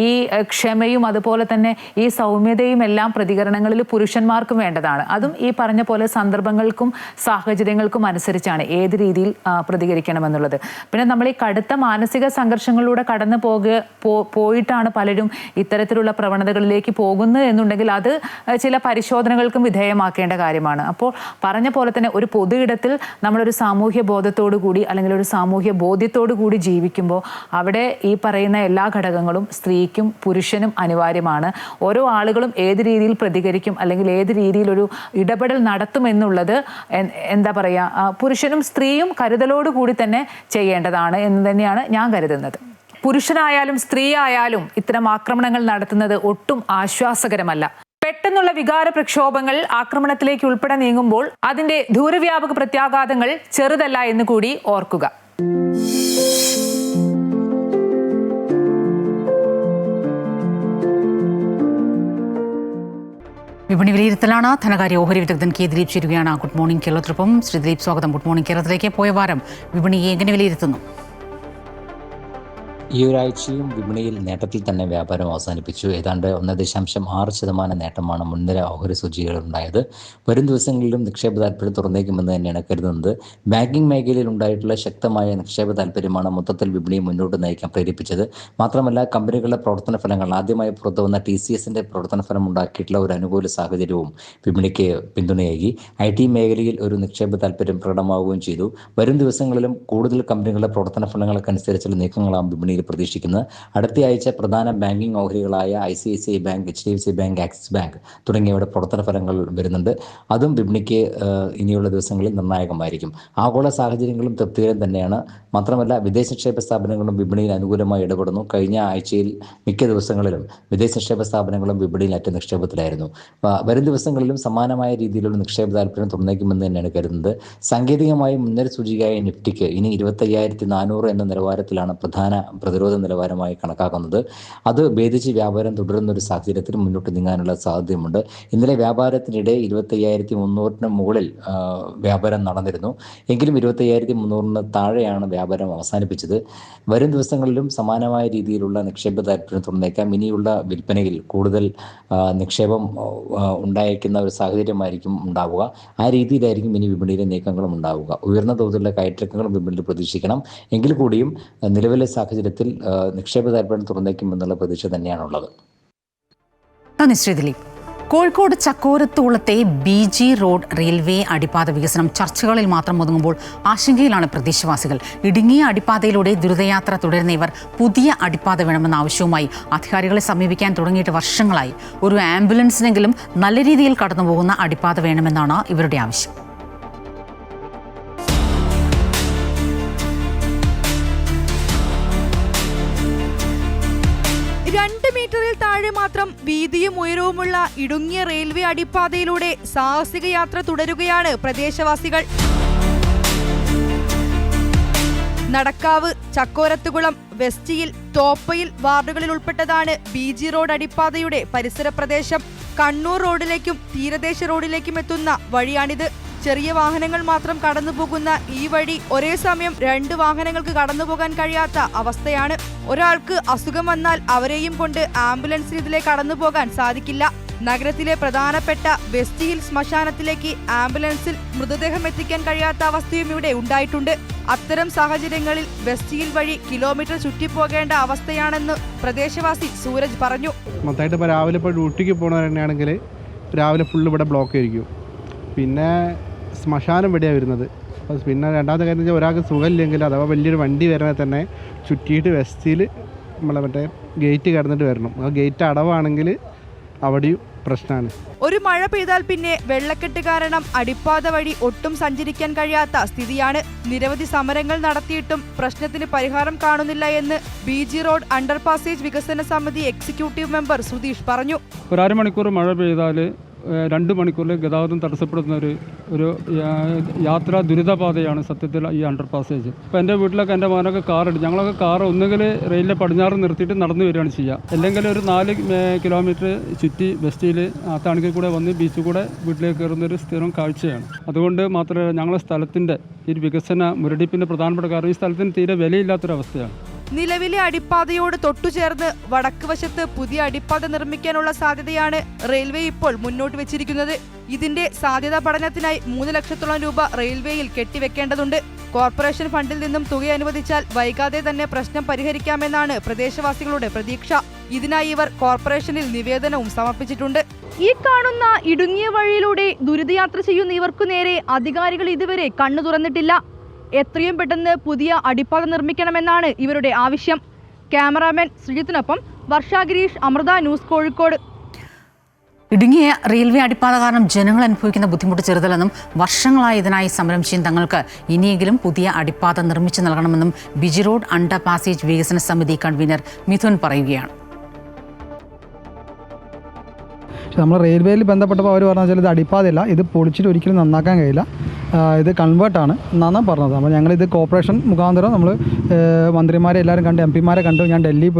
ഈ ക്ഷമയും അതുപോലെ തന്നെ ഈ സൗമ്യതയും എല്ലാം പ്രതികരണങ്ങളിൽ പുരുഷന്മാർക്കും വേണ്ടതാണ്. അതും ഈ പറഞ്ഞ പോലെ സന്ദർഭങ്ങൾക്കും സാഹചര്യങ്ങൾക്കും അനുസരിച്ചാണ് ഏത് രീതിയിൽ പ്രതികരിക്കണമെന്നുള്ളത്. പിന്നെ നമ്മൾ ഈ കടുത്ത മാനസിക സംഘർഷങ്ങളിലൂടെ കടന്നു പോയിട്ടാണ് പലരും ഇത്തരത്തിലുള്ള പ്രവണതകളിലേക്ക് പോകുന്നത് എന്നുണ്ടെങ്കിൽ അത് ചില പരിശോധനകൾക്കും വിധേയമാക്കേണ്ട കാര്യമാണ്. അപ്പോൾ പറഞ്ഞ പോലെ തന്നെ ഒരു പൊതു ഇടത്തിൽ നമ്മളൊരു സാമൂഹ്യ ബോധത്തോടു കൂടി അല്ലെങ്കിൽ ഒരു സാമൂഹ്യ ബോധ്യത്തോടു കൂടി ജീവിക്കുമ്പോൾ അവിടെ ഈ പറയുന്ന എല്ലാ ഘടകങ്ങളും സ്ത്രീക്കും പുരുഷനും അനിവാര്യമാണ്. ഓരോ ആളുകളും ഏത് രീതിയിൽ പ്രതികരിക്കും അല്ലെങ്കിൽ ഏത് രീതിയിലൊരു ഇടപെടൽ നടത്തും എന്നുള്ളത് എന്താ പറയുക, പുരുഷനും സ്ത്രീയും കരുതലോടുകൂടി തന്നെ ചെയ്യേണ്ടതാണ് എന്ന് തന്നെയാണ് ഞാൻ കരുതുന്നത്. പുരുഷനായാലും സ്ത്രീ ആയാലും ഇത്തരം ആക്രമണങ്ങൾ നടത്തുന്നത് ഒട്ടും ആശ്വാസകരമല്ല. പെട്ടെന്നുള്ള വികാര പ്രക്ഷോഭങ്ങൾ ആക്രമണത്തിലേക്ക് ഉൾപ്പെടെ നീങ്ങുമ്പോൾ അതിന്റെ ദൂരവ്യാപക പ്രത്യാഘാതങ്ങൾ ചെറുതല്ല എന്ന് കൂടി ഓർക്കുക. വിപണി വിലയിരുത്തലാണ് ധനകാര്യ ഓഹരി വിദഗ്ധൻ കെ ദിലീപ് ചേരുകയാണ്. ഗുഡ് മോർണിംഗ് കേരളത്തിനൊപ്പം. ശ്രീ ദിലീപ്, സ്വാഗതം. ഗുഡ് മോർണിംഗ് കേരളത്തിലേക്ക്. പോയ വാരം വിപണിയെ എങ്ങനെ വിലയിരുത്തുന്നു? ഈ ഒരാഴ്ചയും വിപണിയിൽ നേട്ടത്തിൽ തന്നെ വ്യാപാരം അവസാനിപ്പിച്ചു. ഏതാണ്ട് 1.6% നേട്ടമാണ് മുൻനിര ഓഹരി സൂചികകളുണ്ടായത്. വരും ദിവസങ്ങളിലും നിക്ഷേപ താല്പര്യം തുറന്നേക്കുമെന്ന് തന്നെയാണ് കരുതുന്നത്. ബാങ്കിംഗ് മേഖലയിൽ ഉണ്ടായിട്ടുള്ള ശക്തമായ നിക്ഷേപ താല്പര്യമാണ് മൊത്തത്തിൽ വിപണിയെ മുന്നോട്ട് നയിക്കാൻ പ്രേരിപ്പിച്ചത്. മാത്രമല്ല, കമ്പനികളുടെ പ്രവർത്തന ഫലങ്ങൾ, ആദ്യമായി പുറത്തു വന്ന TCSന്റെ പ്രവർത്തന ഫലം ഉണ്ടാക്കിയിട്ടുള്ള ഒരു അനുകൂല സാഹചര്യവും വിപണിക്ക് പിന്തുണയേകി. IT മേഖലയിൽ ഒരു നിക്ഷേപ താല്പര്യം പ്രകടമാവുകയും ചെയ്തു. വരും ദിവസങ്ങളിലും കൂടുതൽ കമ്പനികളുടെ പ്രവർത്തന ഫലങ്ങൾക്കനുസരിച്ചുള്ള നീക്കങ്ങളാണ് വിപണിയിൽ പ്രതീക്ഷിക്കുന്നത്. അടുത്തയാഴ്ച പ്രധാന ബാങ്കിംഗ് ഓഹരികളായ ICICI bank, HDFC bank, Axis bank തുടങ്ങിയവയുടെ പ്രവർത്തന ഫലങ്ങൾ വരുന്നുണ്ട്. അതും വിപണിക്ക് ഇനിയുള്ള ദിവസങ്ങളിൽ നിർണായകമായിരിക്കും. ആഗോള സാഹചര്യങ്ങളും തൃപ്തികരം തന്നെയാണ്. മാത്രമല്ല, വിദേശ നിക്ഷേപ സ്ഥാപനങ്ങളും വിപണിയിൽ അനുകൂലമായി ഇടപെടുന്നു. കഴിഞ്ഞ ആഴ്ചയിൽ മിക്ക ദിവസങ്ങളിലും വിദേശ നിക്ഷേപ സ്ഥാപനങ്ങളും വിപണിയിൽ അറ്റ നിക്ഷേപത്തിലായിരുന്നു. വരും ദിവസങ്ങളിലും സമാനമായ രീതിയിലുള്ള നിക്ഷേപ താല്പര്യം തുറന്നേക്കുമെന്ന് തന്നെയാണ് കരുതുന്നത്. സാങ്കേതികമായി മുൻനിര സൂചികയായ നിഫ്റ്റിക്ക് ഇനി 25,400 എന്ന നിലവാരത്തിലാണ് പ്രധാന പ്രതിരോധ നിലവാരമായി കണക്കാക്കുന്നത്. അത് ഭേദിച്ച് വ്യാപാരം തുടരുന്ന ഒരു സാഹചര്യത്തിൽ മുന്നോട്ട് നീങ്ങാനുള്ള സാധ്യതയുമുണ്ട്. ഇന്നലെ വ്യാപാരത്തിനിടെ 25,300 മുകളിൽ വ്യാപാരം നടന്നിരുന്നു. എങ്കിലും 25,300 താഴെയാണ് വ്യാപാരം അവസാനിപ്പിച്ചത്. വരും ദിവസങ്ങളിലും സമാനമായ രീതിയിലുള്ള നിക്ഷേപ താല്പര്യം തുറന്നേക്കാം. ഇനിയുള്ള വിൽപ്പനയിൽ കൂടുതൽ നിക്ഷേപം ഉണ്ടായേക്കുന്ന ഒരു സാഹചര്യമായിരിക്കും ഉണ്ടാവുക. ആ രീതിയിലായിരിക്കും ഇനി വിപണിയിലെ നീക്കങ്ങളും ഉണ്ടാവുക. ഉയർന്ന തോതിലുള്ള കയറ്റിറക്കങ്ങളും വിപണിയിൽ പ്രതീക്ഷിക്കണം. എങ്കിൽ കൂടിയും നിലവിലെ സാഹചര്യത്തിൽ നിക്ഷേപ താല്പര്യം തുറന്നേക്കുമെന്നുള്ള പ്രതീക്ഷ തന്നെയാണുള്ളത്. നന്ദി ശ്രീ ദിലീപ്. കോഴിക്കോട് ചക്കോരത്തോളത്തെ BG റോഡ് റെയിൽവേ അടിപ്പാത വികസനം ചർച്ചകളിൽ മാത്രം ഒതുങ്ങുമ്പോൾ ആശങ്കയിലാണ് പ്രദേശവാസികൾ. ഇടുങ്ങിയ അടിപ്പാതയിലൂടെ ദുരിതയാത്ര തുടരുന്ന ഇവർ പുതിയ അടിപ്പാത വേണമെന്ന ആവശ്യവുമായി അധികാരികളെ സമീപിക്കാൻ തുടങ്ങിയിട്ട് വർഷങ്ങളായി. ഒരു ആംബുലൻസിനെങ്കിലും നല്ല രീതിയിൽ കടന്നുപോകുന്ന അടിപ്പാത വേണമെന്നാണ് ഇവരുടെ ആവശ്യം. 2 മീറ്ററിൽ താഴെ മാത്രം വീതിയും ഉയരവുമുള്ള ഇടുങ്ങിയ റെയിൽവേ അടിപ്പാതയിലൂടെ സാഹസിക യാത്ര തുടരുകയാണ് പ്രദേശവാസികൾ. നടക്കാവ്, ചക്കോരത്തുകുളം, വെസ്റ്റിയിൽ, തോപ്പയിൽ വാർഡുകളിൽ ഉൾപ്പെട്ടതാണ് BG റോഡ് അടിപ്പാതയുടെ പരിസര പ്രദേശം. കണ്ണൂർ റോഡിലേക്കും തീരദേശ റോഡിലേക്കും എത്തുന്ന വഴിയാണിത്. ചെറിയ വാഹനങ്ങൾ മാത്രം കടന്നുപോകുന്ന ഈ വഴി ഒരേ സമയം 2 വാഹനങ്ങൾക്ക് കടന്നുപോകാൻ കഴിയാത്ത അവസ്ഥയാണ്. ഒരാൾക്ക് അസുഖം വന്നാൽ അവരെയും കൊണ്ട് ആംബുലൻസിൽ ഇതിലെ കടന്നുപോകാൻ സാധിക്കില്ല. നഗരത്തിലെ പ്രധാനപ്പെട്ട വെസ്റ്റ് ഹിൽ ശ്മശാനത്തിലേക്ക് ആംബുലൻസിൽ മൃതദേഹം എത്തിക്കാൻ കഴിയാത്ത അവസ്ഥയും ഇവിടെ ഉണ്ടായിട്ടുണ്ട്. അത്തരം സാഹചര്യങ്ങളിൽ വെസ്റ്റ് ഹിൽ വഴി കിലോമീറ്റർ ചുറ്റിപ്പോകേണ്ട അവസ്ഥയാണെന്ന് പ്രദേശവാസി സൂരജ് പറഞ്ഞു. മൊത്തമായിട്ട് ഇപ്പോൾ രാവിലെ ഇപ്പോൾ ഡ്യൂട്ടിക്ക് പോകുന്നവർ തന്നെയാണെങ്കിൽ രാവിലെ ഫുള്ള് ഇവിടെ ബ്ലോക്ക് ആയിരിക്കും. പിന്നെ ശ്മശാനം ഇവിടെയാണ് വരുന്നത്. പിന്നെ രണ്ടാമത്തെ കാര്യം വെച്ചാൽ ഒരാൾക്ക് സുഖമില്ലെങ്കിൽ അഥവാ വലിയൊരു വണ്ടി വരണേ തന്നെ ചുറ്റിയിട്ട് വെസ്റ്റിൽ നമ്മളെ മറ്റേ ഗേറ്റ് കടന്നിട്ട് വരണം. ആ ഗേറ്റ് അടവാണെങ്കിൽ അവിടെയും പ്രശ്നമാണ്. ഒരു മഴ പെയ്താൽ പിന്നെ വെള്ളക്കെട്ട് കാരണം അടിപ്പാത വഴി ഒട്ടും സഞ്ചരിക്കാൻ കഴിയാത്ത സ്ഥിതിയാണ്. നിരവധി സമരങ്ങൾ നടത്തിയിട്ടും പ്രശ്നത്തിന് പരിഹാരം കാണുന്നില്ല എന്ന് BG റോഡ് അണ്ടർപാസേജ് വികസന സമിതി എക്സിക്യൂട്ടീവ് മെമ്പർ സുധീഷ് പറഞ്ഞു. ഒരു അരമണിക്കൂർ മഴ പെയ്താൽ 2 മണിക്കൂറിൽ ഗതാഗതം തടസ്സപ്പെടുന്ന ഒരു യാത്രാ ദുരിതപാതയാണ് സത്യത്തിൽ ഈ അണ്ടർ പാസേജ്. ഇപ്പോൾ എൻ്റെ വീട്ടിലൊക്കെ എൻ്റെ മകനൊക്കെ കാറുണ്ട്. ഞങ്ങളൊക്കെ കാർ ഒന്നുകിൽ റെയിലിൻ്റെ പടിഞ്ഞാറ് നിർത്തിയിട്ട് നടന്നു വരികയാണ് ചെയ്യുക, അല്ലെങ്കിൽ ഒരു 4 കിലോമീറ്റർ ചുറ്റി വെസ്റ്റിൽ താണിക്കൽ കൂടെ വന്ന് ബീച്ചിൽ കൂടെ വീട്ടിലേക്ക് കയറുന്നൊരു സ്ഥിരം കാഴ്ചയാണ്. അതുകൊണ്ട് മാത്രമല്ല ഞങ്ങളുടെ സ്ഥലത്തിൻ്റെ ഈ വികസന മുരടിപ്പിൻ്റെ പ്രധാനപ്പെട്ട കാരണം ഈ സ്ഥലത്തിന് തീരെ വിലയില്ലാത്തൊരവസ്ഥയാണ്. നിലവിലെ അടിപ്പാതയോട് തൊട്ടുചേർന്ന് വടക്ക് വശത്ത് പുതിയ അടിപ്പാത നിർമ്മിക്കാനുള്ള സാധ്യതയാണ് റെയിൽവേ ഇപ്പോൾ മുന്നോട്ട് വെച്ചിരിക്കുന്നത്. ഇതിന്റെ സാധ്യതാ പഠനത്തിനായി 3 ലക്ഷത്തോളം രൂപ റെയിൽവേയിൽ കെട്ടിവെക്കേണ്ടതുണ്ട്. കോർപ്പറേഷൻ ഫണ്ടിൽ നിന്നും തുക അനുവദിച്ചാൽ വൈകാതെ തന്നെ പ്രശ്നം പരിഹരിക്കാമെന്നാണ് പ്രദേശവാസികളുടെ പ്രതീക്ഷ. ഇതിനായി ഇവർ കോർപ്പറേഷനിൽ നിവേദനവും സമർപ്പിച്ചിട്ടുണ്ട്. ഈ കാണുന്ന ഇടുങ്ങിയ വഴിയിലൂടെ ദുരിതയാത്ര ചെയ്യുന്ന ഇവർക്കു നേരെ അധികാരികൾ ഇതുവരെ കണ്ണു തുറന്നിട്ടില്ല. എത്രയും പെട്ടെന്ന് പുതിയ അടിപ്പാത നിർമ്മിക്കണമെന്നാണ് ഇവരുടെ ആവശ്യം. ക്യാമറാമാൻ ശ്രീജിത്തിനൊപ്പം വർഷ ഗിരീഷ്, അമൃത ന്യൂസ്, കോഴിക്കോട്. ഇടുങ്ങിയ റെയിൽവേ അടിപ്പാത കാരണം ജനങ്ങൾ അനുഭവിക്കുന്ന ബുദ്ധിമുട്ട് ചെറുതല്ലെന്നും വർഷങ്ങളായി ഇതിനായി സമരം ചെയ്യും തങ്ങൾക്ക് ഇനിയെങ്കിലും പുതിയ അടിപ്പാത നിർമ്മിച്ചു നൽകണമെന്നും BG റോഡ് അണ്ടർ പാസേജ് വികസന സമിതി കൺവീനർ മിഥുൻ പറയുകയാണ്. നമ്മൾ റെയിൽവേയിൽ ബന്ധപ്പെട്ടപ്പോൾ അവർ പറഞ്ഞു വെച്ചാൽ ഇത് അടിപ്പാതയല്ല, ഇത് പൊളിച്ചിട്ട് ഒരിക്കലും നന്നാക്കാൻ കഴിയില്ല, ഇത് കൺവേർട്ടാണ് എന്നാണ് പറഞ്ഞത്. അപ്പോൾ ഞങ്ങളിത് കോർപ്പറേഷൻ മുഖാന്തരം നമ്മൾ മന്ത്രിമാരെ എല്ലാവരും കണ്ട്, MP മാരെ കണ്ടു. ഞാൻ ഡൽഹിയിൽ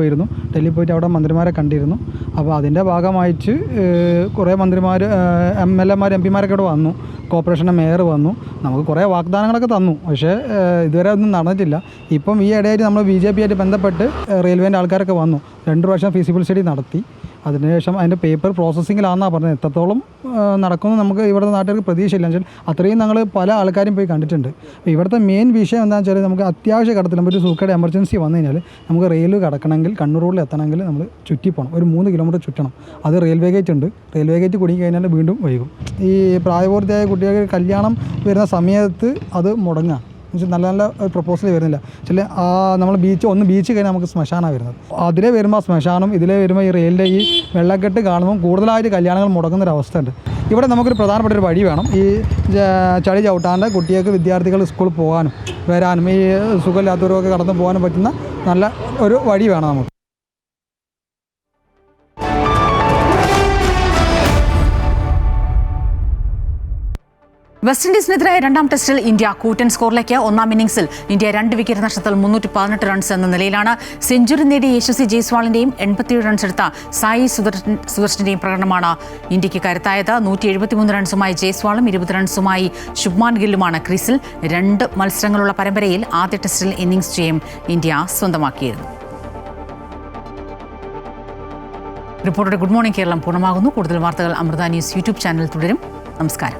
പോയിട്ട് അവിടെ മന്ത്രിമാരെ കണ്ടിരുന്നു. അപ്പോൾ അതിൻ്റെ ഭാഗമായിട്ട് കുറേ മന്ത്രിമാർ, MLA മാർ, MP മാരൊക്കെ ഇവിടെ വന്നു. കോർപ്പറേഷൻ്റെ മേയർ വന്നു. നമുക്ക് കുറേ വാഗ്ദാനങ്ങളൊക്കെ തന്നു, പക്ഷേ ഇതുവരെ ഒന്നും നടന്നിട്ടില്ല. ഇപ്പം ഈ ഇടയായിട്ട് നമ്മൾ BJP ആയിട്ട് ബന്ധപ്പെട്ട് റെയിൽവേൻ്റെ ആൾക്കാരൊക്കെ വന്നു. 2 പ്രാവശ്യം ഫീസിബിൾ സ്റ്റഡി നടത്തി. അതിനുശേഷം അതിൻ്റെ പേപ്പർ പ്രോസസ്സിങ്ങിലാണെന്നാണ് പറഞ്ഞത്. എത്രത്തോളം നടക്കുമെന്ന് നമുക്ക് ഇവിടുത്തെ നാട്ടുകാർക്ക് പ്രതീക്ഷയില്ല. എന്ന് വെച്ചാൽ അത്രയും ഞങ്ങൾ പല ആൾക്കാരും പോയി കണ്ടിട്ടുണ്ട്. ഇവിടുത്തെ മെയിൻ വിഷയം എന്താണെന്ന് വെച്ചാൽ നമുക്ക് അത്യാവശ്യ ഘട്ടത്തിൽ നമുക്ക് ഒരു സൂക്കേട് എമർജൻസി വന്നു കഴിഞ്ഞാൽ നമുക്ക് റെയിൽ കടക്കണമെങ്കിൽ, കണ്ണൂർ റോഡിൽ എത്തണമെങ്കിൽ നമ്മൾ ചുറ്റിപ്പോകണം, ഒരു 3 കിലോമീറ്റർ ചുറ്റണം. അത് റെയിൽവേ ഗേറ്റ് ഉണ്ട്. റെയിൽവേ ഗേറ്റ് കുടുങ്ങി കഴിഞ്ഞാൽ വീണ്ടും വൈകും. ഈ പ്രായപൂർത്തിയായ കുട്ടികൾക്ക് കല്യാണം വരുന്ന സമയത്ത് അത് മുടങ്ങുക. നല്ല നല്ല പ്രപ്പോസൽ വരുന്നില്ല. ചില നമ്മൾ ബീച്ച് കഴിഞ്ഞാൽ നമുക്ക് ശ്മശാനമാണ് വരുന്നത്. അതിലേ വരുമ്പോൾ ശ്മശാനം, ഇതിലേ വരുമ്പോൾ ഈ റെയിലിൻ്റെ ഈ വെള്ളക്കെട്ട് കാണുമ്പോൾ കൂടുതലായിട്ട് കല്യാണങ്ങൾ മുടങ്ങുന്നൊരവസ്ഥ ഉണ്ട്. ഇവിടെ നമുക്കൊരു പ്രധാനപ്പെട്ട ഒരു വഴി വേണം. ഈ ചളി ചവിട്ടാണ്ട് കുട്ടികൾക്ക്, വിദ്യാർത്ഥികൾ സ്കൂളിൽ പോകാനും വരാനും ഈ സുഖമില്ലാത്തവരൊക്കെ കടന്നു പോകാനും പറ്റുന്ന നല്ല ഒരു വഴി വേണം നമുക്ക്. വെസ്റ്റ് ഇൻഡീസിനെതിരായ രണ്ടാം ടെസ്റ്റിൽ ഇന്ത്യ കൂറ്റൻ സ്കോറിലേക്ക്. ഒന്നാം ഇന്നിംഗ്സിൽ ഇന്ത്യ 2 വിക്കറ്റ് നഷ്ടത്തിൽ 318 റൺസ് എന്ന നിലയിലാണ്. സെഞ്ചുറി നേടിയ യശസ്വി ജയ്സ്വാളിന്റെയും 87 റൺസ് എടുത്ത സായി സുദർശന്റെയും പ്രകടനമാണ് ഇന്ത്യക്ക് കരുത്തായത്. 173 റൺസുമായി ജയ്സ്വാളും 20 റൺസുമായി ശുഭ്മാൻ ഗില്ലുമാണ് ക്രീസിൽ. 2 മത്സരങ്ങളുള്ള പരമ്പരയിൽ ആദ്യ ടെസ്റ്റിൽ ഇന്നിംഗ്സ് ജയം ഇന്ത്യ സ്വന്തമാക്കിയിരുന്നു. റിപ്പോർട്ടറുടെ ഗുഡ് മോർണിംഗ് കേരളം പൂർണ്ണമാകുന്നു. കൂടുതൽ വാർത്തകൾ അമൃത ന്യൂസ് യൂട്യൂബ് ചാനൽ തുടരും. നമസ്കാരം.